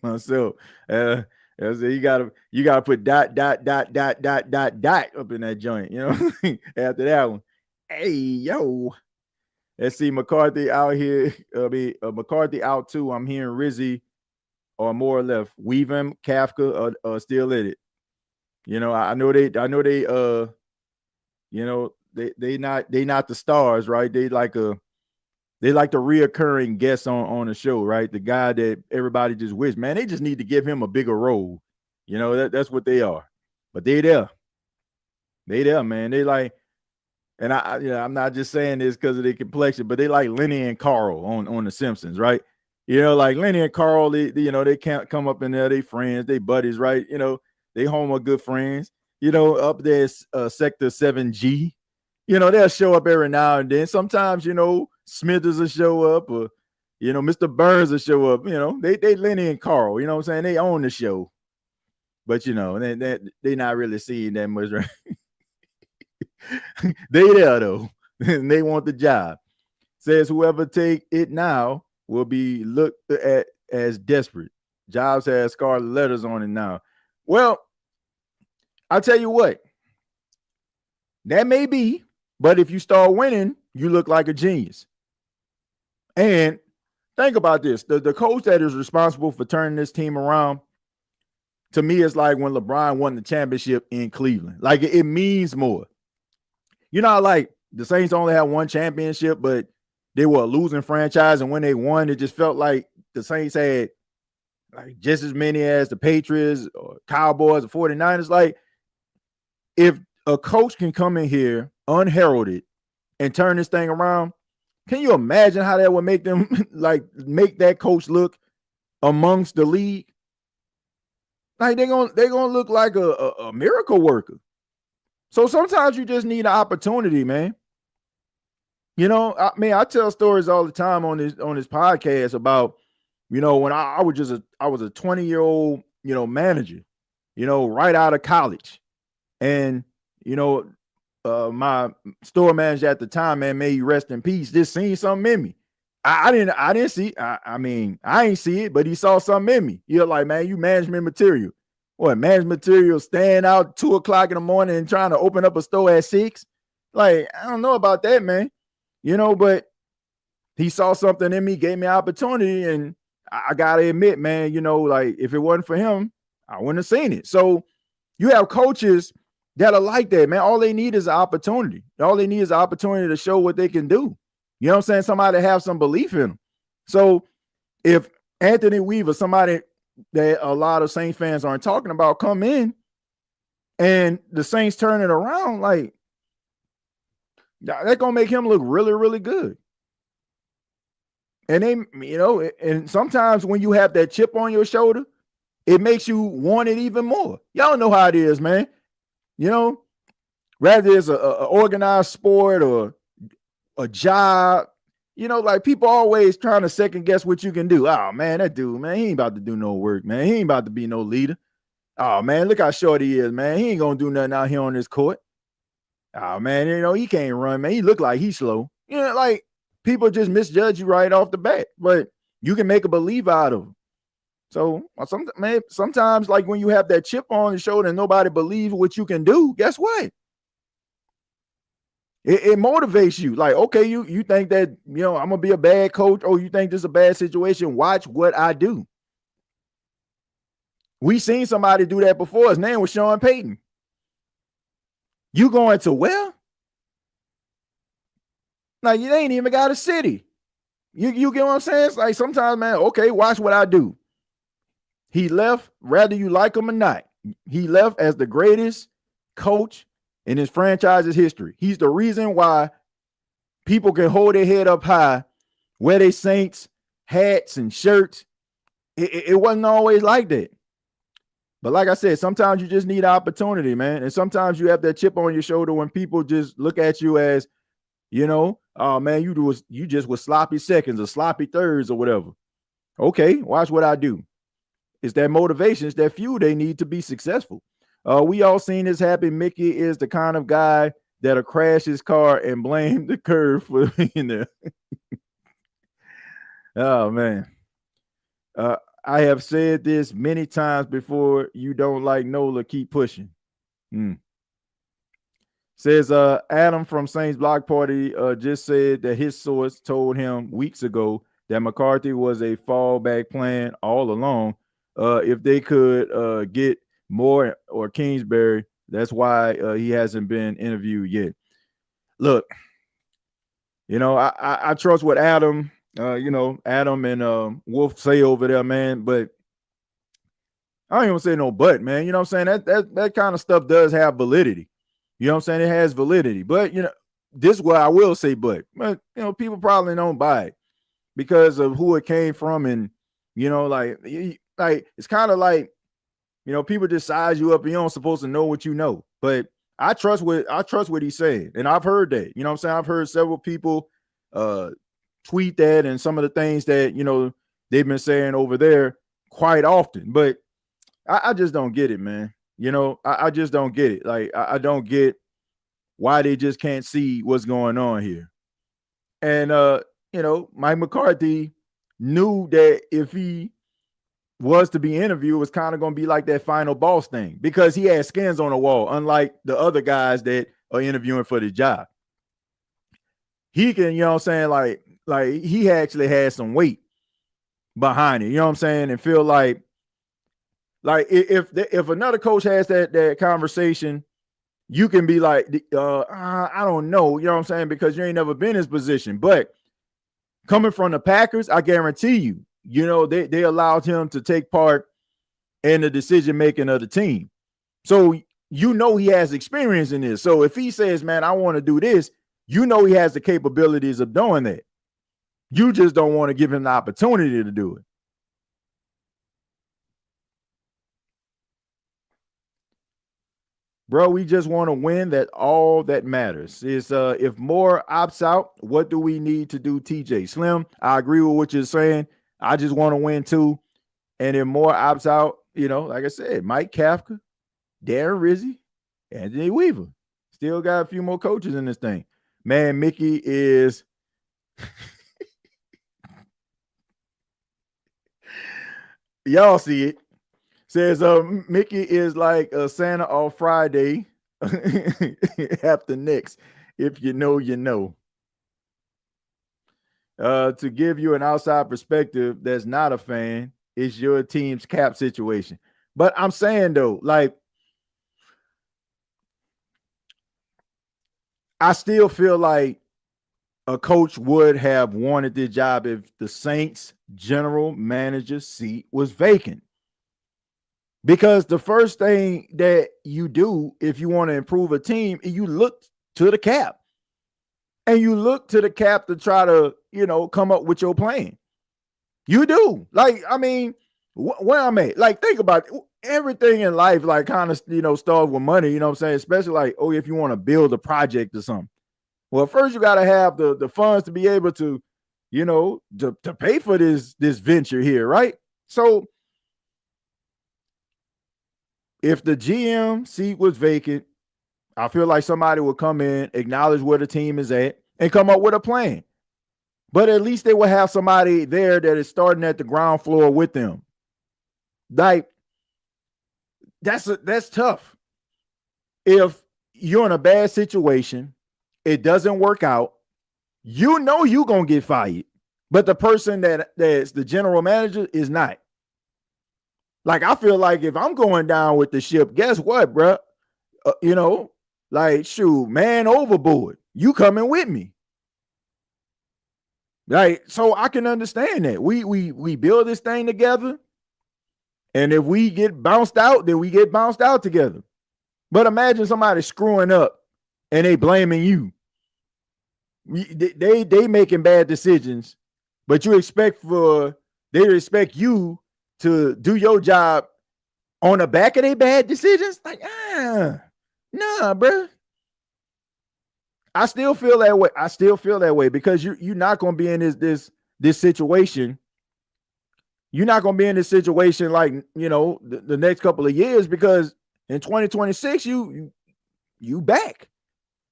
myself. I said, you gotta put dot up in that joint, you know. After that one, hey yo, let's see, McCarthy out here. McCarthy out too. I'm hearing Rizzy or more or left. Weaving, Kafka, still in it. You know, I know they you know, they not the stars, right? They like the reoccurring guest on the show, right? The guy that everybody just wish, man, they just need to give him a bigger role. You know, that's what they are. But they there, man. They like, and I'm not just saying this because of their complexion, but they like Lenny and Carl on The Simpsons, right? You know, like Lenny and Carl, they can't come up in there, they friends, they buddies, right? You know, they home are good friends. You know, up there, Sector 7G. You know, they'll show up every now and then. Sometimes, you know, Smithers will show up, or, you know, Mr. Burns will show up. You know, they Lenny and Carl, you know what I'm saying? They own the show. But, you know, they not really seeing that much, right? They there, though. And they want the job. Says whoever take it now will be looked at as desperate. Jobs has scarlet letters on it now. Well, I'll tell you what. That may be, but if you start winning, you look like a genius. And think about this. The coach that is responsible for turning this team around, to me, it's like when LeBron won the championship in Cleveland. Like, it means more. You know, like the Saints only had one championship, but they were a losing franchise. And when they won, it just felt like the Saints had like just as many as the Patriots or Cowboys or 49ers. Like, if a coach can come in here unheralded and turn this thing around, can you imagine how that would make them, like, make that coach look amongst the league? Like, they're gonna look like a miracle worker. So sometimes you just need an opportunity, man. You know, I tell stories all the time on this podcast about, you know, when I was a 20-year-old, you know, manager, you know, right out of college. And, you know, my store manager at the time, man, may he rest in peace, just seen something in me. I didn't see. I mean, I ain't see it, but he saw something in me. You're like, man, you management material. What, management material staying out 2:00 in the morning and trying to open up a store at 6? Like, I don't know about that, man. You know, but he saw something in me, gave me an opportunity, and I gotta admit, man, you know, like, if it wasn't for him, I wouldn't have seen it. So you have coaches that are like that, man. All they need is an opportunity. All they need is an opportunity to show what they can do. You know what I'm saying? Somebody to have some belief in them. So if Anthony Weaver, somebody that a lot of Saints fans aren't talking about, come in, And the Saints turn it around, like that's gonna make him look really, really good. And they, and sometimes when you have that chip on your shoulder, it makes you want it even more. Y'all know how it is, man. Whether it's a organized sport or a job, like people always trying to second guess what you can do. Oh man, that dude, man, he ain't about to do no work, man. He ain't about to be no leader. Oh man, look how short he is, man. He ain't gonna do nothing out here on this court. Oh man, he can't run, man. He look like he's slow. Like people just misjudge you right off the bat, but you can make a believer out of him. So sometimes like when you have that chip on your shoulder and nobody believes what you can do, guess what? It motivates you. Like, okay, you think that, I'm gonna be a bad coach. Oh, you think this is a bad situation? Watch what I do. We seen somebody do that before. His name was Sean Payton. You going to where? Like, you ain't even got a city. You get what I'm saying? It's like sometimes, man, okay, watch what I do. He left, whether you like him or not. He left as the greatest coach in his franchise's history. He's the reason why people can hold their head up high, wear their Saints hats and shirts. It wasn't always like that. But like I said, sometimes you just need opportunity, man. And sometimes you have that chip on your shoulder when people just look at you as, oh man, you just was sloppy seconds or sloppy thirds or whatever. Okay, watch what I do. It's that motivation, it's that fuel they need to be successful. We all seen this happen. Mickey is the kind of guy that'll crash his car and blame the curve for being there. Oh man. I have said this many times before. You don't like Nola, keep pushing. Says Adam from Saints Block Party just said that his source told him weeks ago that McCarthy was a fallback plan all along. If they could get Moore or Kingsbury, that's why he hasn't been interviewed yet. Look, I trust what Adam, Adam and Wolf say over there, man. But I don't even say no but, man. You know what I'm saying? That kind of stuff does have validity. You know what I'm saying? It has validity. But, this is what I will say, but people probably don't buy it because of who it came from. And, like it's kind of like, people just size you up and you don't supposed to know what you know. But I trust what he's saying. And I've heard that. You know what I'm saying? I've heard several people tweet that and some of the things that, they've been saying over there quite often. But I just don't get it, man. I just don't get it. Like, I don't get why they just can't see what's going on here. And, Mike McCarthy knew that if he was to be interviewed, it was kind of going to be like that final boss thing because he had skins on the wall, unlike the other guys that are interviewing for the job. He can, like he actually has some weight behind it, you know what I'm saying? And feel like if another coach has that conversation, you can be like, I don't know, you know what I'm saying? Because you ain't never been in his position. But coming from the Packers, I guarantee you, they allowed him to take part in the decision making of the team. So he has experience in this. So if he says, man, I want to do this, he has the capabilities of doing that. You just don't want to give him the opportunity to do it. Bro, we just want to win. That all that matters is if Moore opts out, what do we need to do, TJ? Slim, I agree with what you're saying. I just want to win too. And if Moore opts out, like I said, Mike Kafka, Darren Rizzi, Anthony Weaver. Still got a few more coaches in this thing. Man, Mickey is y'all see it. Says Mickey is like Santa on Friday after next. If you know, you know. To give you an outside perspective that's not a fan, it's your team's cap situation. But I'm saying though, like, I still feel like a coach would have wanted this job if the Saints general manager seat was vacant. Because the first thing that you do if you want to improve a team, you look to the cap. And you look to the cap to try to, come up with your plan. You do. Like, I mean, where I'm at, like, think about it. Everything in life, like, kind of, starts with money, you know what I'm saying? Especially like, if you want to build a project or something. Well, first you got to have the funds to be able to, to pay for this venture here, right? So if the GM seat was vacant, I feel like somebody would come in, acknowledge where the team is at, and come up with a plan. But at least they will have somebody there that is starting at the ground floor with them. Like, that's tough. If you're in a bad situation, it doesn't work out, you're going to get fired. But the person that's the general manager is not. Like, I feel like if I'm going down with the ship, guess what, bro? Like, shoot, man overboard. You coming with me. Like, so I can understand that. We build this thing together. And if we get bounced out, then we get bounced out together. But imagine somebody screwing up and they blaming you. They making bad decisions, but they expect you to do your job on the back of their bad decisions. Like, nah, bro. I still feel that way. Because you're not going to be in this situation. You're not going to be in this situation like, the next couple of years, because in 2026, you back.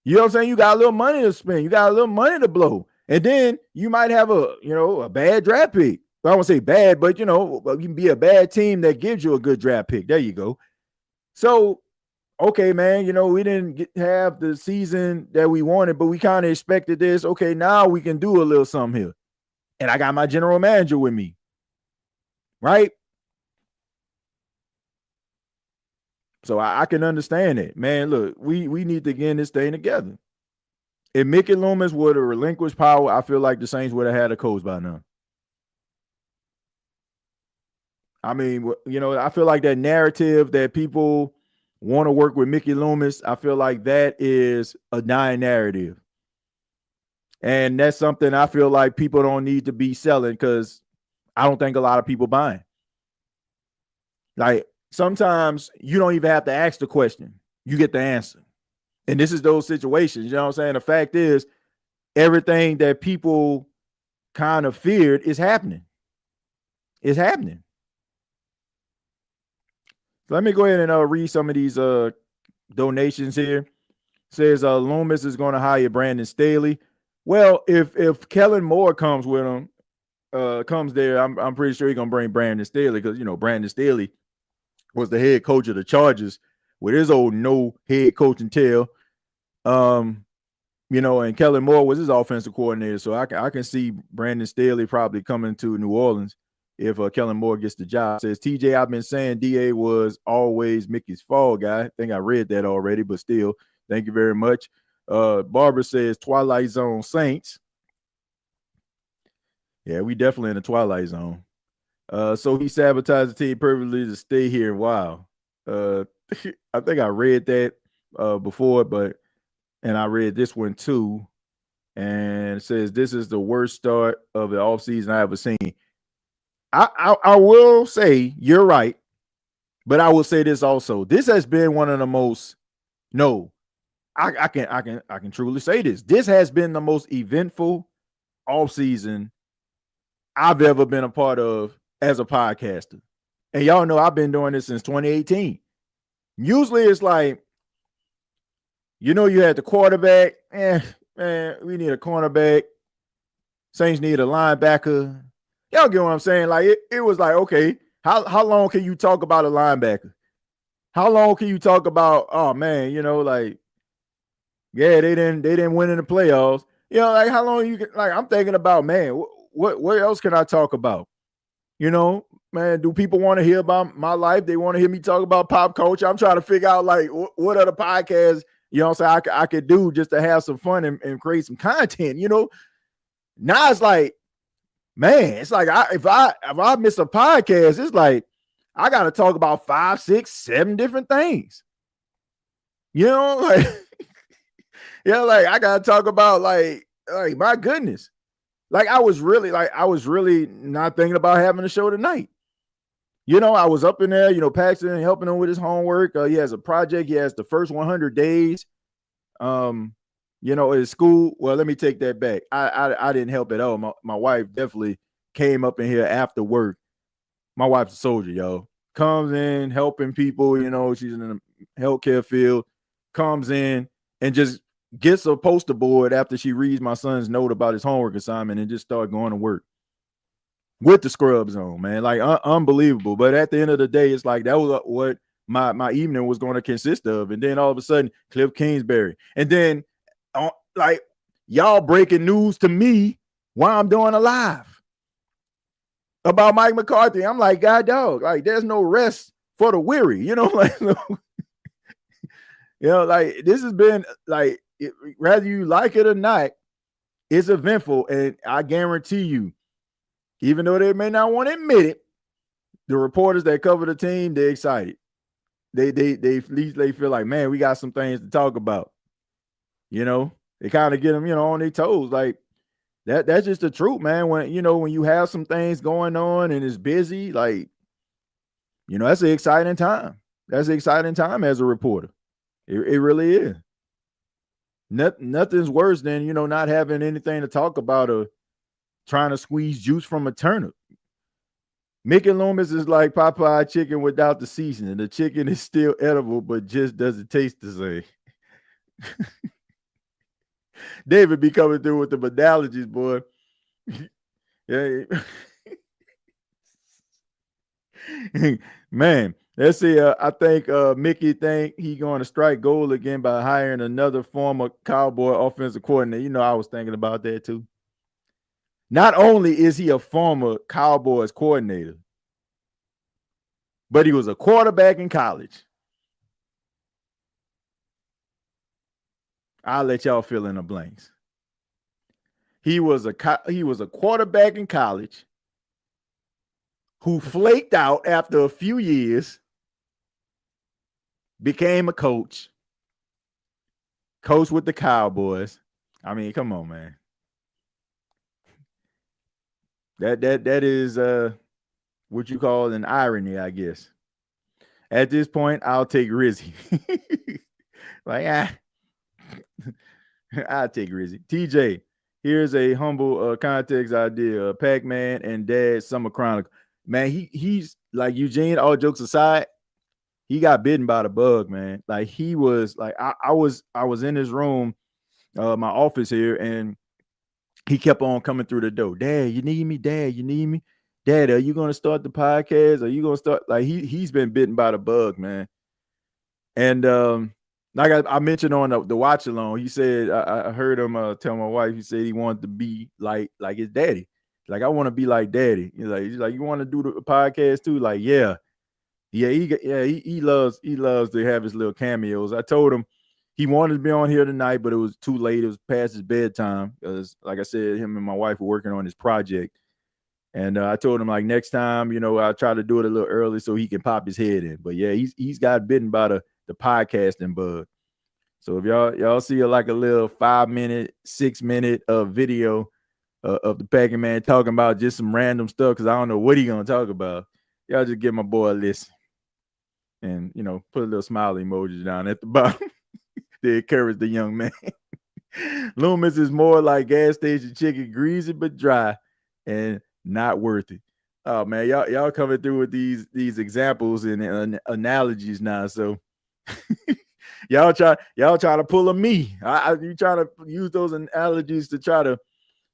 You know what I'm saying? You got a little money to spend. You got a little money to blow. And then you might have a bad draft pick. I won't say bad, but, you can be a bad team that gives you a good draft pick. There you go. So, okay, man, we didn't have the season that we wanted, but we kind of expected this. Okay, now we can do a little something here. And I got my general manager with me. Right? So I can understand it. Man, look, we need to get this thing together. If Mickey Loomis would have relinquished power, I feel like the Saints would have had a coach by now. I mean, I feel like that narrative that people want to work with Mickey Loomis, I feel like that is a dying narrative. And that's something I feel like people don't need to be selling, because I don't think a lot of people buying. Like, sometimes you don't even have to ask the question. You get the answer. And this is those situations. You know what I'm saying? The fact is, everything that people kind of feared is happening. It's happening. So let me go ahead and read some of these donations here. It says Loomis is going to hire Brandon Staley. Well, if Kellen Moore comes with him, comes there, I'm pretty sure he's gonna bring Brandon Staley, because Brandon Staley was the head coach of the Chargers with his old no head coaching tail. And Kellen Moore was his offensive coordinator, so I can see Brandon Staley probably coming to New Orleans if Kellen Moore gets the job. It says TJ, I've been saying DA was always Mickey's fall guy. I think I read that already, but still, thank you very much. Barbara says Twilight Zone Saints. Yeah, we definitely in the Twilight Zone. So he sabotaged the team perfectly to stay here. Wow. I think I read that before, and I read this one too. And it says this is the worst start of the offseason I ever seen. I will say you're right, but I will say this also. This has been one of the most I can truly say this. This has been the most eventful offseason I've ever been a part of as a podcaster. And y'all know I've been doing this since 2018. Usually it's like, you had the quarterback. Man, we need a cornerback. Saints need a linebacker. Y'all get what I'm saying? Like, it was like, okay, how long can you talk about a linebacker? How long can you talk about, oh man, like, yeah, they didn't win in the playoffs. Like, how long you can, like, I'm thinking about, man, what else can I talk about? Man, do people want to hear about my life? They want to hear me talk about pop culture. I'm trying to figure out, like, what other podcasts, I could do just to have some fun and create some content, Now it's like, man, it's like if I miss a podcast, it's like I got to talk about 5, 6, 7 different things. You know, like, like I got to talk about like my goodness. Like I was really not thinking about having a show tonight. You know, I was up in there, Paxton helping him with his homework. He has a project. He has the first 100 days. At school. Well, let me take that back. I didn't help at all. My wife definitely came up in here after work. My wife's a soldier, yo. Comes in helping people. She's in the healthcare field. Comes in and just gets a poster board after she reads my son's note about his homework assignment and just start going to work with the scrubs on, man. Like unbelievable. But at the end of the day, it's like that was what my evening was going to consist of. And then all of a sudden, Kliff Kingsbury. And then like y'all breaking news to me while I'm doing a live about Mike McCarthy. I'm like, God dog, like there's no rest for the weary, like like this has been like whether you like it or not, it's eventful. And I guarantee you, even though they may not want to admit it, the reporters that cover the team, they're excited. They feel like, man, we got some things to talk about. They kind of get them, on their toes. Like that's just the truth, man. When you have some things going on and it's busy, like, that's an exciting time. That's an exciting time as a reporter. It really is. Nothing's worse than, not having anything to talk about or trying to squeeze juice from a turnip. Mickey Loomis is like Popeye chicken without the seasoning. The chicken is still edible, but just doesn't taste the same. David be coming through with the modalities, boy. Yeah. Man, let's see. I think Mickey think he going to strike gold again by hiring another former Cowboy offensive coordinator. I was thinking about that too. Not only is he a former Cowboys coordinator, but he was a quarterback in college. I'll let y'all fill in the blanks. He was a quarterback in college who flaked out after a few years, became a coach with the Cowboys. I mean, come on, man. That is what you call an irony, I guess. At this point, I'll take Rizzy. I'll take Rizzy. TJ, here's a humble context idea. Pac-Man and Dad Summer Chronicle. Man, he's like Eugene, all jokes aside, he got bitten by the bug, man. Like he was like, I was in his room, my office here, and he kept on coming through the door. Dad, you need me? Dad, you need me? Dad, are you going to start the podcast? Are you going to start? Like he's been bitten by the bug, man. And like I mentioned on the watch along, he said, I heard him tell my wife, he said he wanted to be like his daddy. Like, I want to be like daddy. He's like, you want to do the podcast too? Like, yeah. He loves to have his little cameos. I told him he wanted to be on here tonight, but it was too late. It was past his bedtime because, like I said, him and my wife were working on his project. And I told him, like, next time, I'll try to do it a little early so he can pop his head in. But yeah, he's got bitten by the podcasting bug. So if y'all see like a little 5-minute, 6-minute video of the Packing Man talking about just some random stuff, because I don't know what he gonna talk about, y'all just give my boy a listen. And put a little smile emoji down at the bottom to encourage the young man. Loomis is more like gas station chicken, greasy but dry and not worth it. Oh man, y'all coming through with these examples and analogies now. So y'all try to pull a me. You trying to use those analogies to try to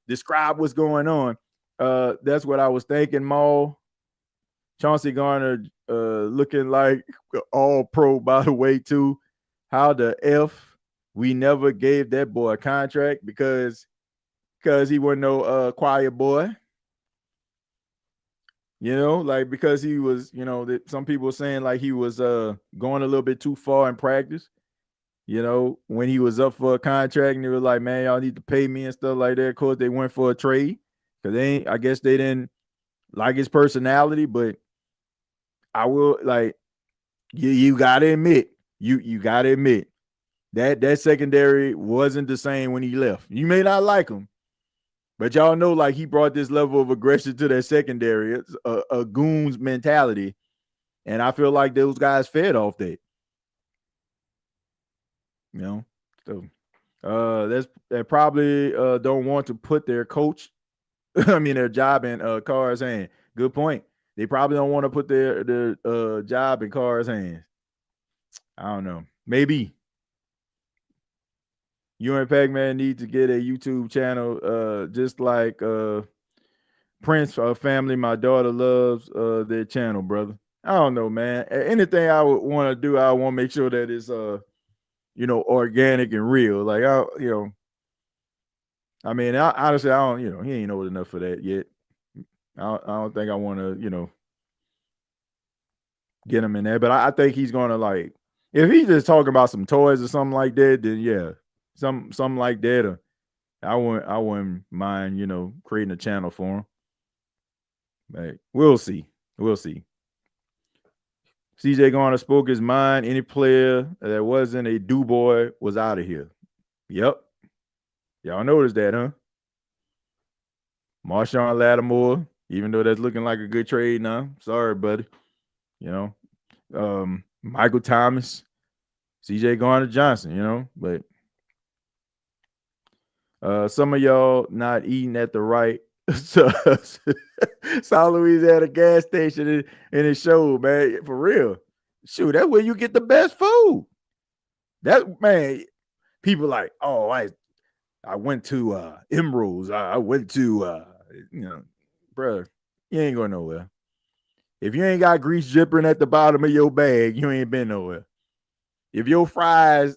describe what's going on. That's what I was thinking, Maul. Chauncey Garner looking like all pro, by the way, too. How the F we never gave that boy a contract because he wasn't no quiet boy. Like because he was, that some people were saying like he was going a little bit too far in practice. When he was up for a contract and they were like, man, y'all need to pay me and stuff like that. Of course, they went for a trade because I guess they didn't like his personality, but I will like you gotta admit, you gotta admit that secondary wasn't the same when he left. You may not like him, but y'all know like he brought this level of aggression to that secondary. It's a goons mentality. And I feel like those guys fed off that. You know, so they probably don't want to put their coach, their job in Carr's hand. Good point. They probably don't want to put their job in Carr's hands. I don't know. Maybe. You and Pac-Man need to get a YouTube channel, just like Prince family. My daughter loves their channel, brother. I don't know, man. Anything I would want to do, I want to make sure that it's organic and real. Like honestly, I don't, he ain't old enough for that yet. I don't think I want to, get him in there. But I think he's gonna like, if he's just talking about some toys or something like that, then yeah, something like that. I wouldn't mind, creating a channel for him. But we'll see. CJ Garner spoke his mind. Any player that wasn't a do boy was out of here. Yep. Y'all noticed that, huh? Marshawn Lattimore, even though that's looking like a good trade now. Sorry, buddy. Michael Thomas, CJ Garner Johnson, but some of y'all not eating at the right. South Louisiana gas station and it showed, man, for real. Shoot, that's where you get the best food. That, man, people like, oh, I went to Emerald's. I went to bro, you ain't going nowhere. If you ain't got grease dripping at the bottom of your bag, you ain't been nowhere. If your fries,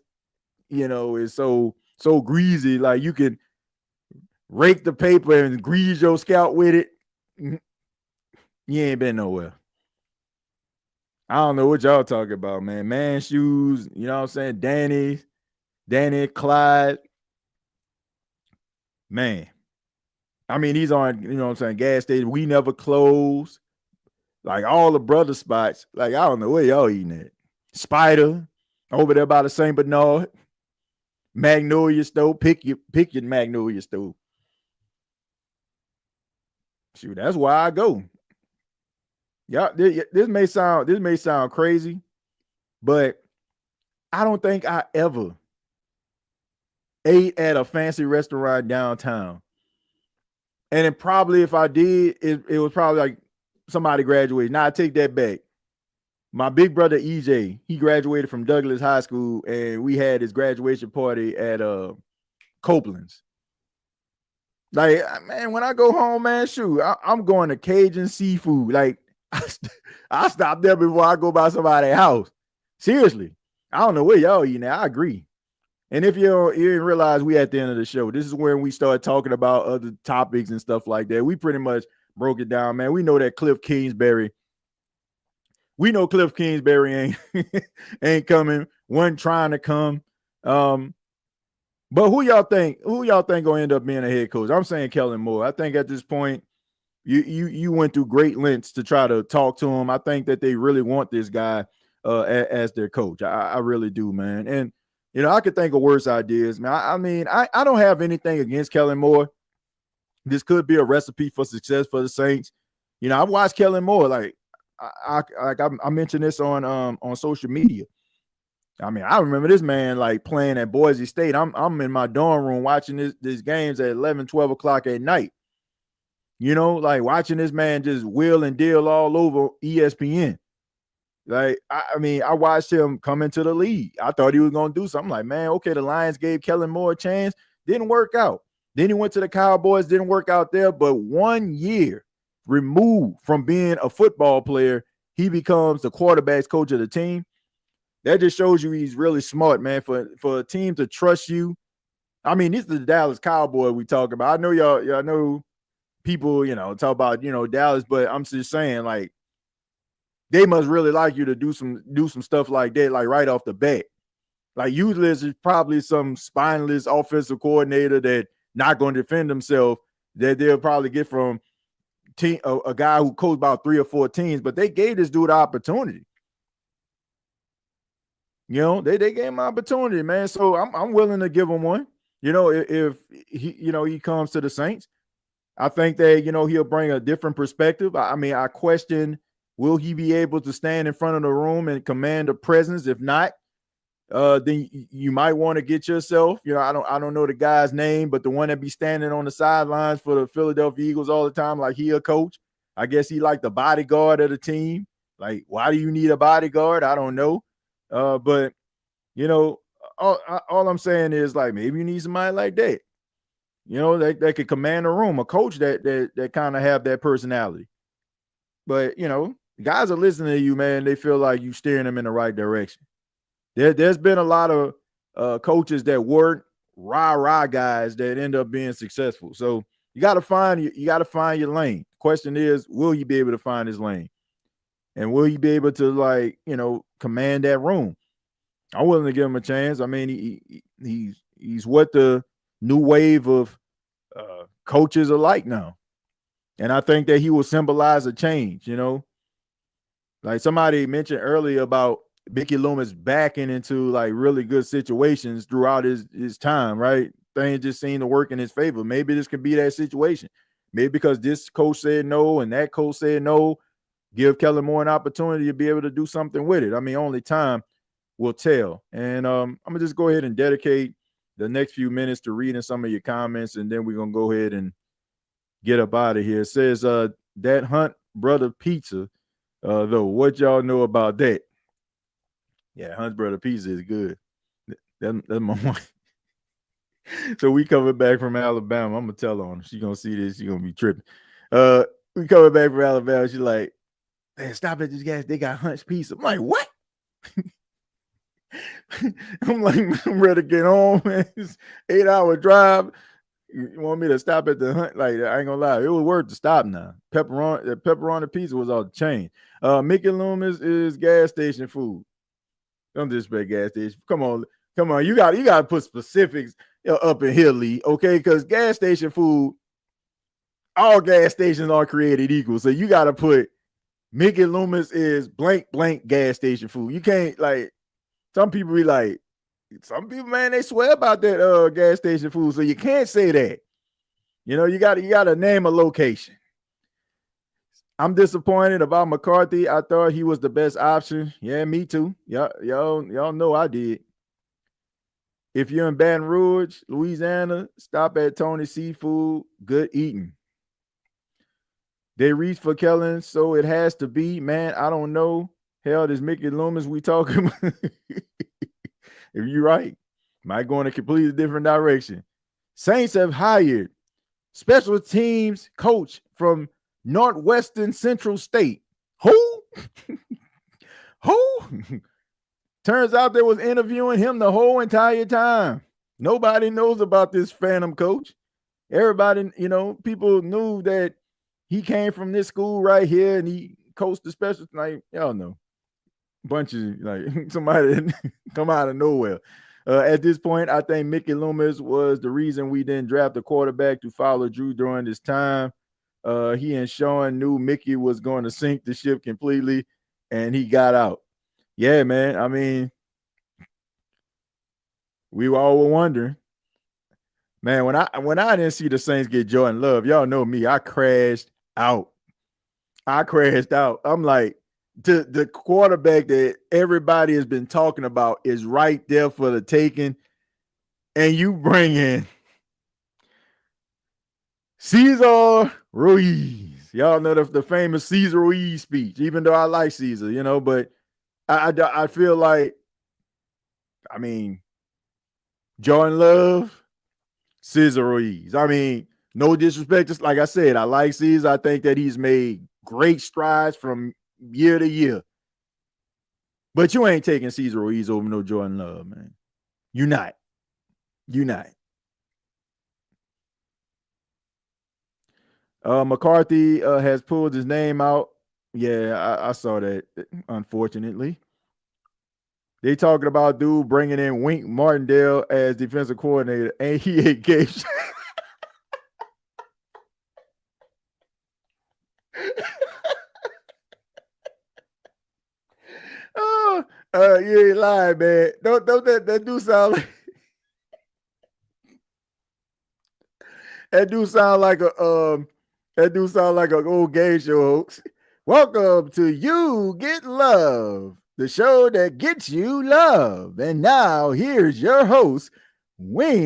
is so greasy, like you can rake the paper and grease your scalp with it, you ain't been nowhere. I don't know what y'all talking about, man. Man shoes, you know what I'm saying? Danny, Clyde. Man. He's on, gas station. We never close. Like all the brother spots. Like, I don't know where y'all eating at. Spider, over there by the St. Bernard. Magnolia stove. Pick your Magnolia stove. Shoot, that's why I go. Yeah, this may sound crazy, but I don't think I ever ate at a fancy restaurant downtown. And then probably if I did, it was probably like somebody graduated. Now I take that back. My big brother EJ, he graduated from Douglas High School, and we had his graduation party at Copeland's. Like, man, when I go home, man, shoot, I'm going to Cajun seafood. Like, I stop there before I go by somebody's house. Seriously, I don't know where y'all eating at. I agree. And if you didn't realize, we at the end of the show. This is when we start talking about other topics and stuff like that. We pretty much broke it down, man. We know that Kliff Kingsbury. We know Kliff Kingsbury ain't coming. Wasn't trying to come. But who y'all think gonna end up being a head coach? I'm saying Kellen Moore. I think at this point, you went through great lengths to try to talk to him. I think that they really want this guy as their coach. I really do, man. And I could think of worse ideas, man. I don't have anything against Kellen Moore. This could be a recipe for success for the Saints. I've watched Kellen Moore. Like I mentioned this on social media. I remember this man like playing at Boise State. I'm in my dorm room watching these games at 11, 12 o'clock at night. Like watching this man just wheel and deal all over ESPN. Like, I watched him come into the league. I thought he was going to do something. Like, man, okay, the Lions gave Kellen Moore a chance. Didn't work out. Then he went to the Cowboys. Didn't work out there. But 1 year removed from being a football player, he becomes the quarterback's coach of the team. That just shows you he's really smart, man, for a team to trust you. This is the Dallas Cowboys we talk about. I know y'all know people, talk about, Dallas, but I'm just saying, like, they must really like you to do some stuff like that, like right off the bat. Like usually it's probably some spineless offensive coordinator that not going to defend himself that they'll probably get from team, a guy who coached about 3 or 4 teams, but they gave this dude the opportunity. You know, they gave him an opportunity, man. So I'm willing to give him one. You know, if he, you know, he comes to the Saints, I think that, you know, he'll bring a different perspective. I mean, I question, will he be able to stand in front of the room and command a presence? If not, then you might want to get yourself, you know, I don't know the guy's name, but the one that be standing on the sidelines for the Philadelphia Eagles all the time, like he a coach. I guess he like the bodyguard of the team. Like, why do you need a bodyguard? I don't know. But you know, all I'm saying is, like, maybe you need somebody like that. You know, that could command a room, a coach that kind of have that personality. But you know, guys are listening to you, man. They feel like you steering them in the right direction. There's been a lot of coaches that weren't rah guys that end up being successful. So you got to find your lane. Question is, will you be able to find his lane? And will you be able to, like, you know, command that room? I'm willing to give him a chance. I mean, he's what the new wave of coaches are like now. And I think that he will symbolize a change, you know. Like somebody mentioned earlier about Mickey Loomis backing into like really good situations throughout his time, right? Things just seem to work in his favor. Maybe this could be that situation. Maybe because this coach said no and that coach said no, give Kellen Moore an opportunity to be able to do something with it. I mean, only time will tell. And I'm gonna just go ahead and dedicate the next few minutes to reading some of your comments, and then we're gonna go ahead and get up out of here. It says that Hunt Brother Pizza, though, what y'all know about that? Yeah, Hunt's Brother Pizza is good. That's my one. So we coming back from Alabama. I'm gonna tell on her. She gonna see this. She gonna be tripping. We coming back from Alabama. She's like, "Man, stop at this gas. They got Hunt's Pizza." I'm like, "What?" I'm like, I'm ready to get home, man. It's 8-hour drive. You want me to stop at the Hunt? Like, I ain't gonna lie, it was worth to stop now. Pepperoni pizza was off the chain. Mickey Loomis is gas station food. Don't disrespect gas station. Come on. You got to put specifics up in here, Lee. Okay, because gas station food, all gas stations are created equal. So you got to put Mickey Loomis is blank gas station food. You can't, like, some people, man, they swear about that gas station food. So you can't say that. You know, you got to name a location. I'm disappointed about McCarthy. I thought he was the best option. Yeah, me too. Y'all know I did. If you're in Baton Rouge, Louisiana, stop at Tony's Seafood. Good eating. They reached for Kellen, so it has to be. Man, I don't know. Hell, this Mickey Loomis we talking about. If you're right, might go in a completely different direction. Saints have hired special teams coach from Northwestern Central State. Who? Who? Turns out they was interviewing him the whole entire time. Nobody knows about this phantom coach. Everybody, you know, people knew that he came from this school right here and he coached the special, like, y'all know. Bunch of, like, somebody come out of nowhere. At this point, I think Mickey Loomis was the reason we didn't draft a quarterback to follow Drew during this time. He and Sean knew Mickey was going to sink the ship completely, and he got out. Yeah, man. I mean, we all were wondering. Man, when I didn't see the Saints get Jordan Love, y'all know me. I crashed out. I'm like, the quarterback that everybody has been talking about is right there for the taking, and you bring in Cesar Ruiz. Y'all know the famous Cesar Ruiz speech, even though I like Cesar, you know, but I feel like, I mean, Jordan Love, Cesar Ruiz. I mean, no disrespect. Just like I said, I like Cesar. I think that he's made great strides from year to year. But you ain't taking Cesar Ruiz over no Jordan Love, man. You not. McCarthy has pulled his name out. Yeah, I saw that, unfortunately. They talking about dude bringing in Wink Martindale as defensive coordinator, and he ain't gave. You ain't lying, man. Don't that do sound like that do sound like an old game show host. Welcome to You Get Love, the show that gets you love. And now here's your host, Wayne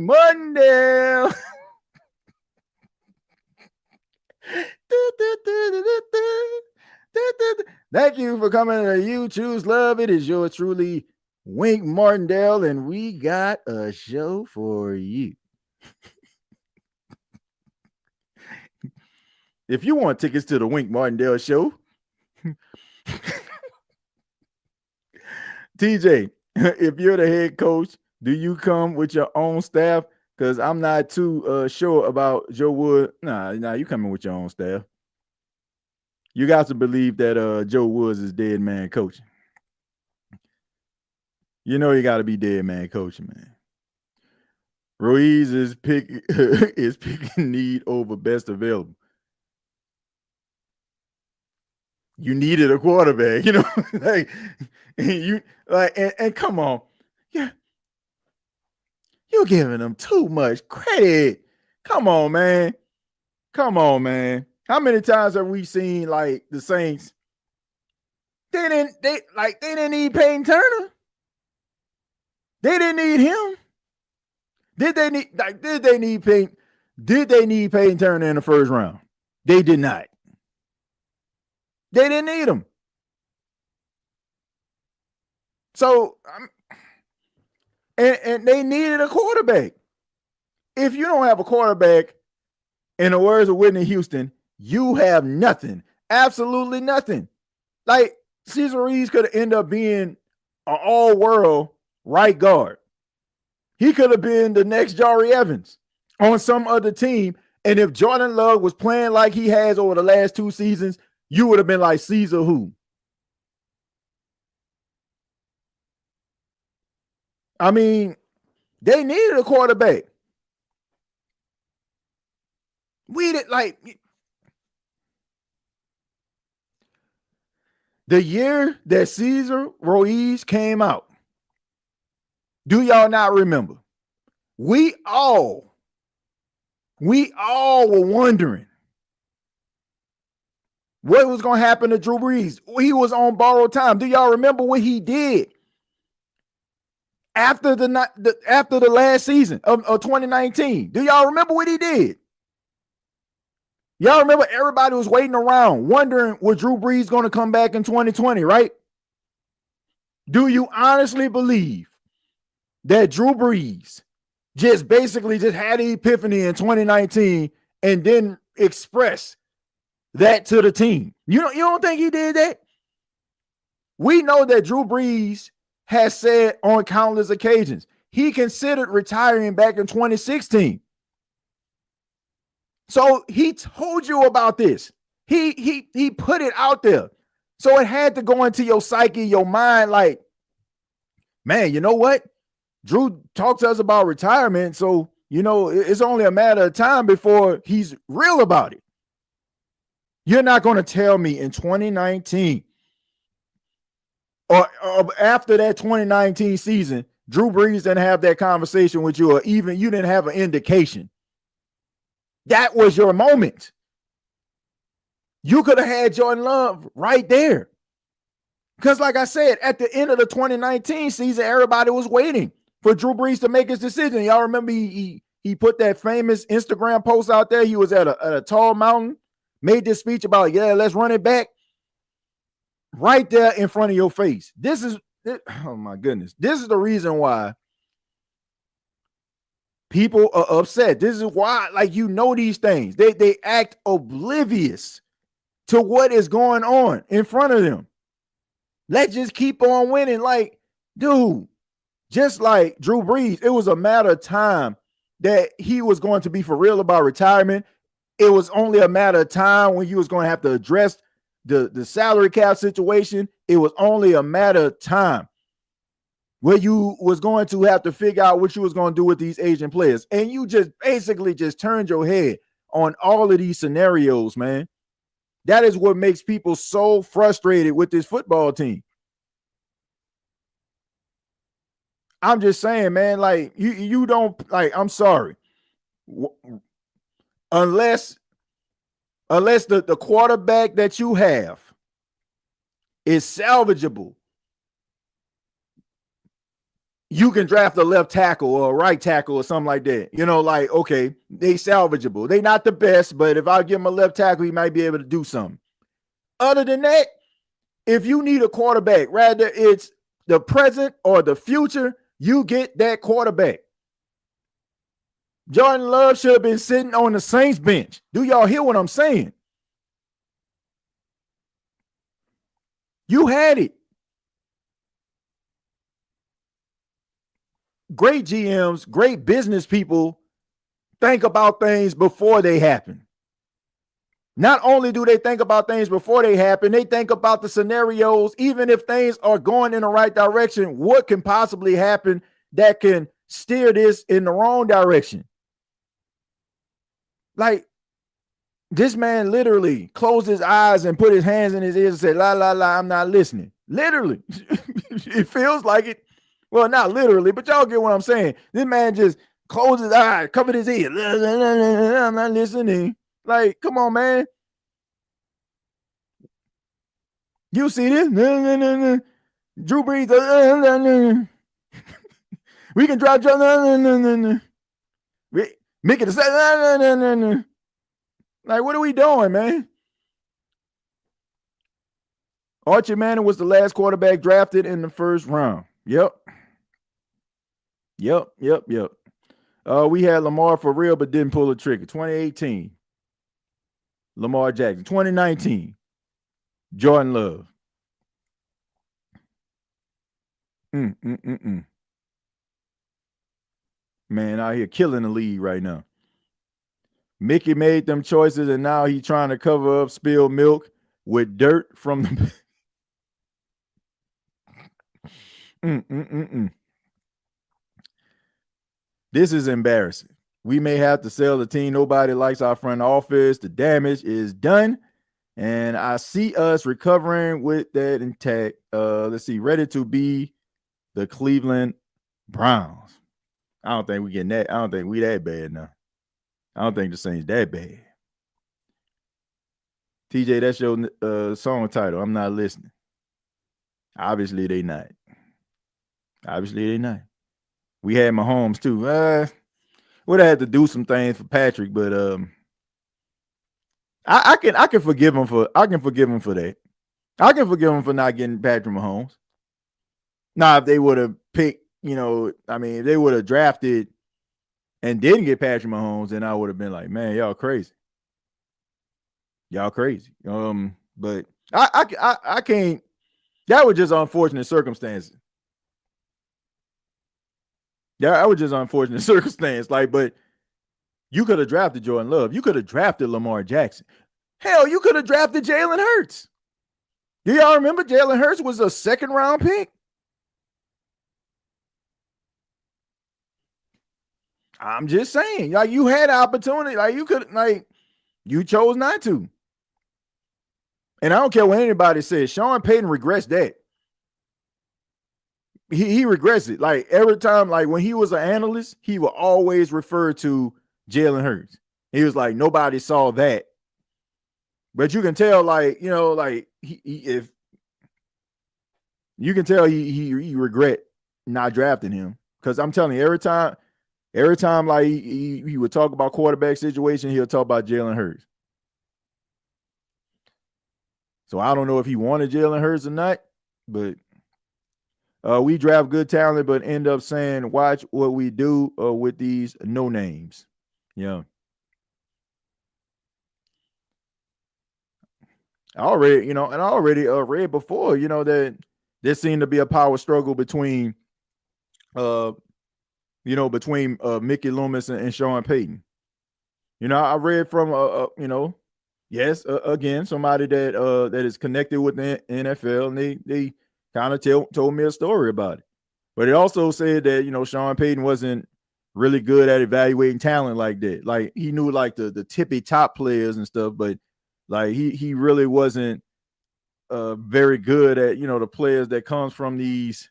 Mondale. Thank you for coming to You Choose Love. It is yours truly, Wink Martindale, and we got a show for you. If you want tickets to the Wink Martindale show, TJ, if you're the head coach, do you come with your own staff? Because I'm not too sure about Joe Wood. Nah, you coming with your own staff. You got to believe that Joe Woods is dead man coaching. You know you got to be dead man coaching, man. Ruiz is picking need over best available. You needed a quarterback, you know, and come on, yeah, you're giving them too much credit. Come on, man. How many times have we seen like the Saints? They didn't need Peyton Turner. They didn't need him. Did they need Peyton? Did they need Peyton Turner in the first round? They did not. They didn't need him. So and they needed a quarterback. If you don't have a quarterback, in the words of Whitney Houston, you have nothing. Absolutely nothing. Like Cesar Ruiz could have ended up being an all-world right guard. He could have been the next Jari Evans on some other team. And if Jordan Love was playing like he has over the last 2 seasons, you would have been like, Caesar who? I mean, they needed a quarterback. We did like the year that Cesar Ruiz came out. Do y'all not remember? We all were wondering what was going to happen to Drew Brees. He was on borrowed time. Do y'all remember what he did after the last season of 2019? Do y'all remember what he did? Y'all remember everybody was waiting around wondering was Drew Brees going to come back in 2020, right? Do you honestly believe that Drew Brees just basically just had an epiphany in 2019 and then expressed that to the team? You don't think he did that? We know that Drew Brees has said on countless occasions he considered retiring back in 2016. So he told you about this. He put it out there. So it had to go into your psyche, your mind, like, man, you know what? Drew talked to us about retirement. So, you know, it's only a matter of time before he's real about it. You're not going to tell me in 2019 or after that 2019 season, Drew Brees didn't have that conversation with you, or even you didn't have an indication. That was your moment. You could have had Jordan Love right there. Because like I said, at the end of the 2019 season, everybody was waiting for Drew Brees to make his decision. Y'all remember he put that famous Instagram post out there. He was at a tall mountain, made this speech about, yeah, let's run it back. Right there in front of your face. Oh my goodness. This is the reason why people are upset. This is why, like, you know, these things. They act oblivious to what is going on in front of them. Let's just keep on winning. Like, dude, just like Drew Brees, it was a matter of time that he was going to be for real about retirement. It was only a matter of time when you was going to have to address the salary cap situation. It was only a matter of time where you was going to have to figure out what you was going to do with these Asian players. And you just basically just turned your head on all of these scenarios, man. That is what makes people so frustrated with this football team. I'm just saying, man, like you don't like, I'm sorry. Unless the quarterback that you have is salvageable, you can draft a left tackle or a right tackle or something like that. You know, like, okay, they salvageable. They not the best, but if I give him a left tackle, he might be able to do something. Other than that, if you need a quarterback, rather it's the present or the future, you get that quarterback. Jordan Love should have been sitting on the Saints bench. Do y'all hear what I'm saying? You had it. Great GMs, great business people think about things before they happen. Not only do they think about things before they happen, they think about the scenarios, even if things are going in the right direction, what can possibly happen that can steer this in the wrong direction? Like, this man literally closed his eyes and put his hands in his ears and said, la, la, la, I'm not listening. Literally. It feels like it. Well, not literally, but y'all get what I'm saying. This man just closed his eyes, covered his ears. I'm not listening. Like, come on, man. You see this? Drew Brees. We can drive. Make it a set. Like, what are we doing, man? Archie Manning was the last quarterback drafted in the first round. Yep. We had Lamar for real, but didn't pull the trigger. 2018, Lamar Jackson. 2019, Jordan Love. Man, out here killing the league right now. Mickey made them choices, and now he's trying to cover up spilled milk with dirt from the. This is embarrassing. We may have to sell the team. Nobody likes our front office. The damage is done. And I see us recovering with that intact. Let's see, ready to be the Cleveland Browns. I don't think we getting that. I don't think we that bad now. I don't think the Saints that bad. TJ, that's your song title. I'm not listening. Obviously, they not. We had Mahomes too. Would have had to do some things for Patrick, but I can forgive him for that. I can forgive him for not getting Patrick Mahomes. Now, if they would have picked, if they would have drafted and didn't get Patrick Mahomes, then I would have been like, man, y'all crazy. But I can't. That was just unfortunate circumstances. Yeah, that was just unfortunate circumstance. But you could have drafted Jordan Love. You could have drafted Lamar Jackson. Hell, you could have drafted Jalen Hurts. Do y'all remember Jalen Hurts was a second-round pick? I'm just saying. Like, you had an opportunity. Like, you could, you chose not to. And I don't care what anybody says. Sean Payton regrets that. He regrets it. Like, every time, like, when he was an analyst, he would always refer to Jalen Hurts. He was like, nobody saw that. But you can tell, he regret not drafting him. Because I'm telling you, every time, like, he would talk about quarterback situation, he'll talk about Jalen Hurts. So I don't know if he wanted Jalen Hurts or not, but we draft good talent, but end up saying, watch what we do with these no names. Yeah. I already read before, that there seemed to be a power struggle between Mickey Loomis and Sean Payton. I read from yes, again, somebody that is connected with the NFL, and they kind of told me a story about it. But it also said that, Sean Payton wasn't really good at evaluating talent like that. Like, he knew, like, the tippy top players and stuff, but, Like he really wasn't very good at, the players that comes from these,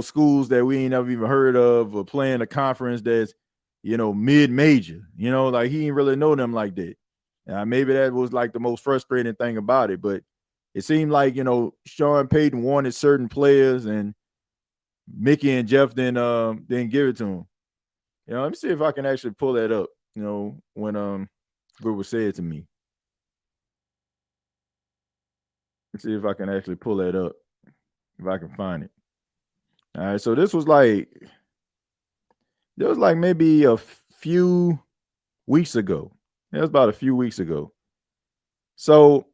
schools that we ain't never even heard of, or playing a conference that's, mid-major, like he didn't really know them like that. Maybe that was like the most frustrating thing about it, but it seemed like, Sean Payton wanted certain players and Mickey and Jeff didn't give it to him. Let me see if I can actually pull that up, when it was said to me. Let's see if I can actually pull that up, if I can find it. All right, so this was like maybe a few weeks ago. It was about a few weeks ago. So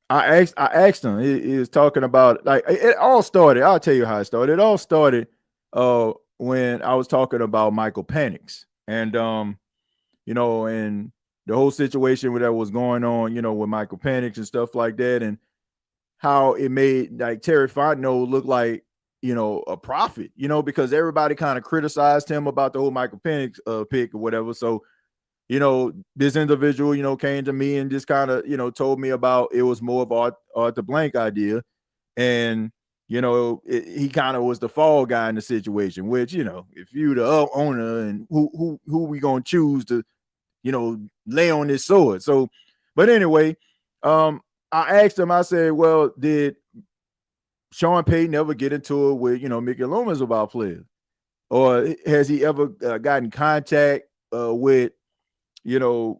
I asked him. He was talking about, like, it all started. I'll tell you how it started. It all started when I was talking about Michael Penix, and and the whole situation that was going on, with Michael Penix and stuff like that, and how it made like Terry Fontenot look like, a prophet, because everybody kind of criticized him about the whole Michael Penix pick or whatever. So, this individual, came to me and just kind of, told me about it was more of Art the Blank idea. And, he kind of was the fall guy in the situation, which, if you the owner and who we going to choose to, lay on this sword. So, but anyway, I asked him, I said, well, did Sean Payton ever get into it with, Mickey Loomis about players? Or has he ever gotten contact with, Sean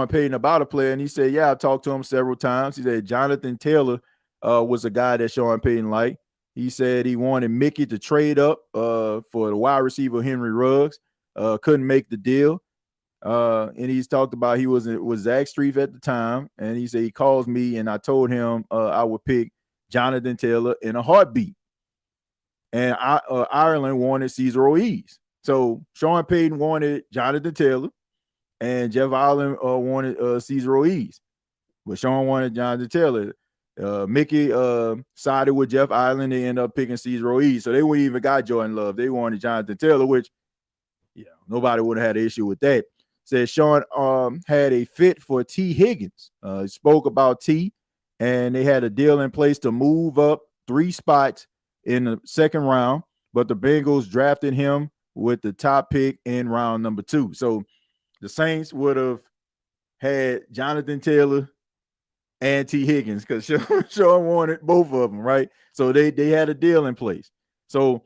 Payton about a player? And he said, yeah, I talked to him several times. He said Jonathan Taylor was a guy that Sean Payton liked. He said he wanted Mickey to trade up for the wide receiver Henry Ruggs. Couldn't make the deal. And he's talked about he was Zach Strief at the time. And he said he calls me and I told him I would pick Jonathan Taylor in a heartbeat. And Ireland wanted Cesar Ruiz. So Sean Payton wanted Jonathan Taylor and Jeff Ireland wanted Cesar Ruiz. But Sean wanted Jonathan Taylor. Mickey sided with Jeff Ireland. They ended up picking Cesar Ruiz. So they wouldn't even got Jordan Love. They wanted Jonathan Taylor, which, nobody would have had an issue with that. Said Sean had a fit for T. Higgins. He spoke about T, and they had a deal in place to move up 3 spots in the second round, but the Bengals drafted him with the top pick in round number 2. So the Saints would have had Jonathan Taylor and T. Higgins because Sean wanted both of them, right? So they had a deal in place. So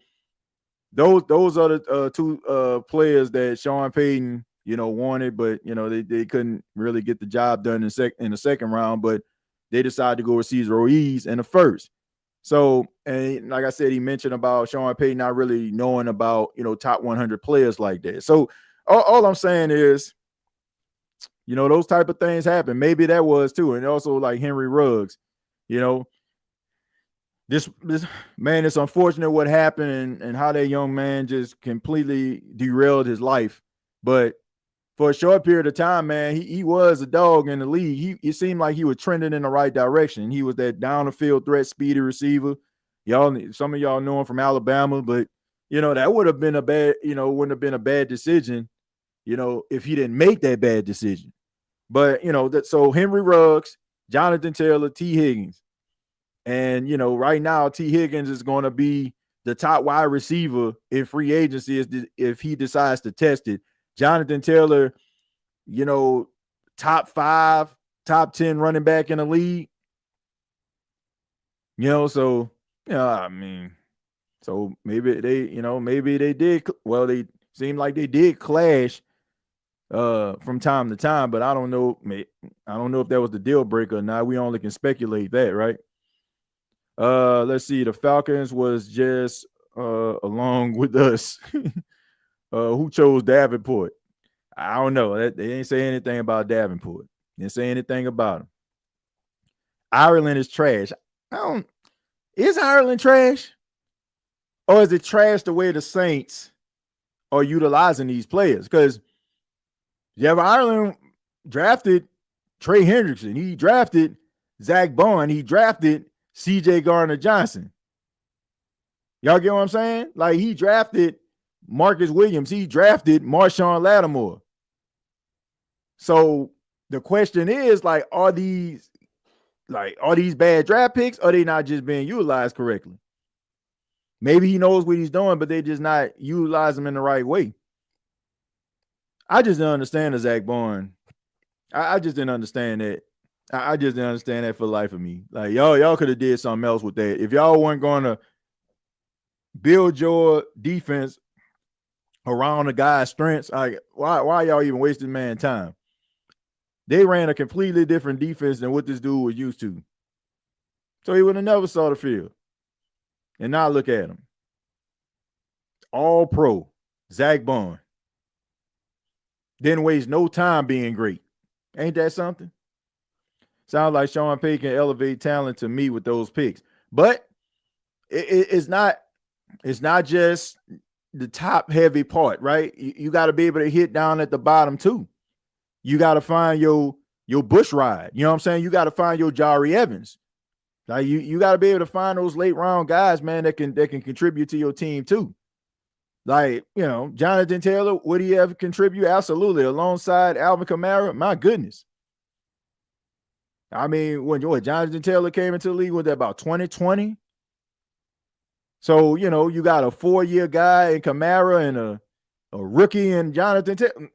those are the 2 players that Sean Payton wanted, but they couldn't really get the job done in the second round, but they decided to go with Cesar Ruiz in the first. So, and like I said, he mentioned about Sean Payton not really knowing about, top 100 players like that. So all I'm saying is, those type of things happen. Maybe that was too. And also like Henry Ruggs, this man, it's unfortunate what happened and how that young man just completely derailed his life. But for a short period of time, man, he was a dog in the league. It seemed like he was trending in the right direction. He was that down the field threat, speedy receiver. Some of y'all know him from Alabama, but that would have been wouldn't have been a bad decision, if he didn't make that bad decision. But so Henry Ruggs, Jonathan Taylor, T. Higgins, and right now T. Higgins is going to be the top wide receiver in free agency if he decides to test it. Jonathan Taylor, top 5, top 10 running back in the league. So so maybe they did. Well, they seemed like they did clash from time to time, but I don't know. I don't know if that was the deal breaker or not. We only can speculate that, right? Let's see. The Falcons was just along with us. Who chose Davenport? I don't know. They ain't say anything about Davenport. They didn't say anything about him. Ireland is trash. Is Ireland trash? Or is it trash the way the Saints are utilizing these players? Because Ireland drafted Trey Hendrickson. He drafted Zach Bond. He drafted C.J. Gardner-Johnson. Y'all get what I'm saying? Like, he drafted Marcus Williams. He drafted Marshawn Lattimore. So the question is, like, are these bad draft picks? Or are they not just being utilized correctly? Maybe he knows what he's doing, but they just not utilize him in the right way. I just didn't understand the Zach Bourne. I just didn't understand that. I just didn't understand that for the life of me. Like, y'all could have did something else with that. If y'all weren't going to build your defense around the guy's strengths, like, why y'all even wasting man time? They ran a completely different defense than what this dude was used to. So he would have never saw the field. And now look at him. All pro, Zach Bourne. Didn't waste no time being great. Ain't that something? Sounds like Sean Payton can elevate talent to me with those picks. But it's not just the top heavy part, right? You got to be able to hit down at the bottom too. You got to find your Bush ride. You know what I'm saying? You got to find your Jari Evans. Like you got to be able to find those late round guys, man, that can contribute to your team too. Like, you know, Jonathan Taylor, would he ever contribute? Absolutely. Alongside Alvin Kamara, my goodness. I mean, when Jonathan Taylor came into the league, was that about 2020? So, you know, you got a 4-year guy in Kamara and a rookie in Jonathan Taylor.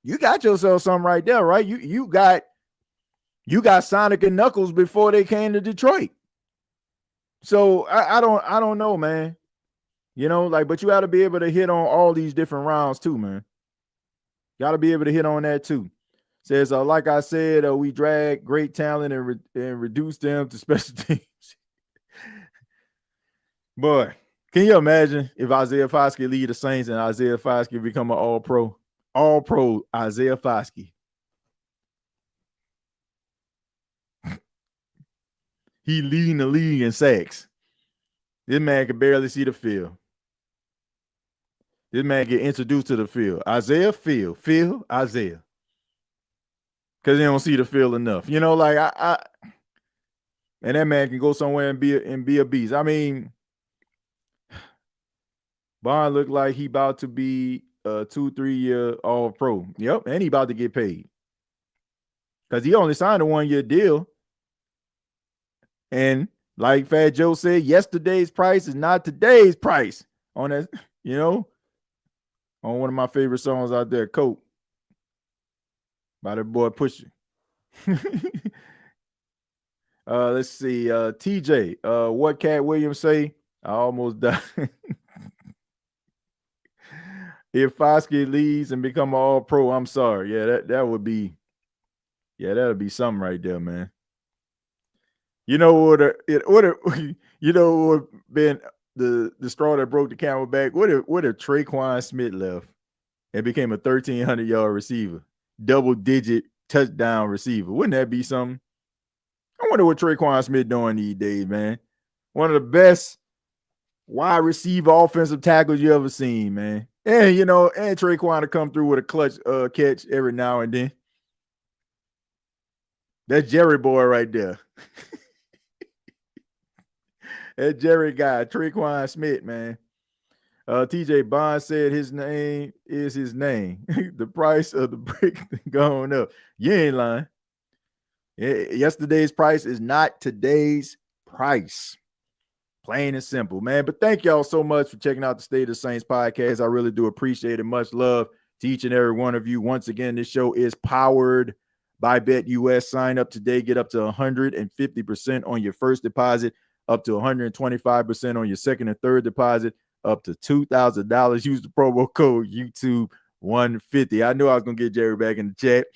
You got yourself something right there, right? You got Sonic and Knuckles before they came to Detroit. So I don't know, man. You know, like, but you got to be able to hit on all these different rounds too, man. Got to be able to hit on that too. Says, like I said, we drag great talent and reduce them to special teams. Boy, can you imagine if Isaiah Foskey lead the Saints and Isaiah Foskey become an all-pro? All-pro Isaiah Foskey. He leading the league in sacks. This man can barely see the field. This man get introduced to the field. Isaiah, Phil, Isaiah. Because they don't see the field enough. You know, like and that man can go somewhere and be a beast. I mean, Bond looked like he about to be a 2-3 year all pro. Yep, and he about to get paid. Because he only signed a 1-year deal. And like Fat Joe said, yesterday's price is not today's price. On that, you know, on one of my favorite songs out there, Coke. By the boy Pusha. Let's see. TJ, what Cat Williams say? I almost died. If Foskey leaves and become an all-pro, I'm sorry. Yeah, that would be, that'd be something right there, man. You know what would been the straw that broke the camel back? What if Traquan Smith left and became a 1,300-yard receiver, double-digit touchdown receiver? Wouldn't that be something? I wonder what Traquan Smith doing these days, man. One of the best wide receiver offensive tackles you ever seen, man. And, you know, and Traquan to come through with a clutch catch every now and then. That's Jerry boy right there. That Jerry guy, Traquan Smith, man. TJ Bond said his name is his name. The price of the brick going up. You ain't lying. Yesterday's price is not today's price. Plain and simple, man. But thank y'all so much for checking out the State of the Saints podcast. I really do appreciate it. Much love to each and every one of you. Once again, this show is powered by BetUS. Sign up today. Get up to 150% on your first deposit, up to 125% on your second and third deposit, up to $2,000. Use the promo code YouTube150. I knew I was going to get Jerry back in the chat.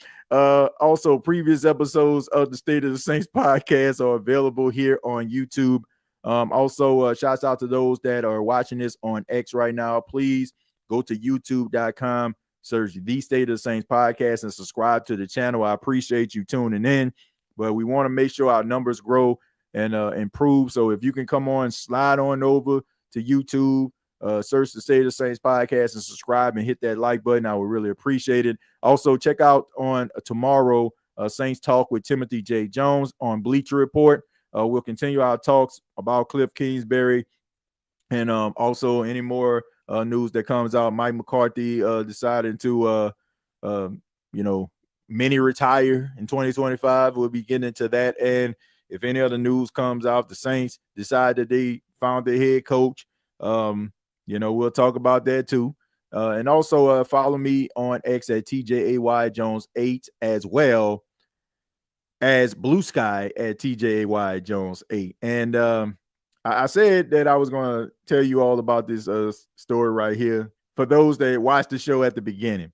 Also, previous episodes of the State of the Saints podcast are available here on YouTube. Also, shouts out to those that are watching this on X right now. Please go to youtube.com, search the State of the Saints podcast, and subscribe to the channel. I appreciate you tuning in, but we want to make sure our numbers grow and improve. So if you can come on, slide on over to YouTube, search the State of the Saints podcast and subscribe and hit that like button. I would really appreciate it. Also, check out on tomorrow, Saints Talk with Timothy J. Jones on Bleacher Report. We'll continue our talks about Kliff Kingsbury and also any more news that comes out. Mike McCarthy deciding to many retire in 2025. We'll be getting into that. And if any other news comes out, the Saints decide that they found their head coach, we'll talk about that too. And also follow me on X at TJAY Jones 8, as well as Blue Sky at TJAY Jones 8. And I said that I was going to tell you all about this story right here. For those that watched the show at the beginning,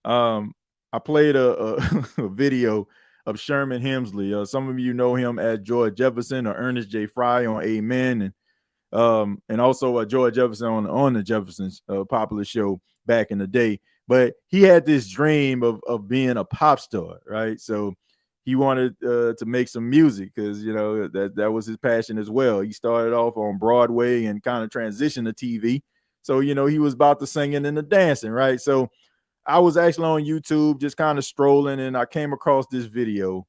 I played a video of Sherman Hemsley. Some of you know him as George Jefferson or Ernest J. Fry on Amen, and also George Jefferson on the Jeffersons popular show back in the day. But he had this dream of being a pop star, right? So he wanted to make some music because that was his passion as well. He started off on Broadway and kind of transitioned to TV. So he was about the singing and the dancing, right? So I was actually on YouTube just kind of strolling, and I came across this video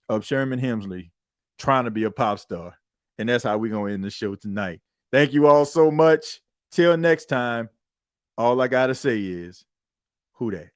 of Sherman Hemsley trying to be a pop star. And that's how we're going to end the show tonight. Thank you all so much. Till next time, all I got to say is, who dat?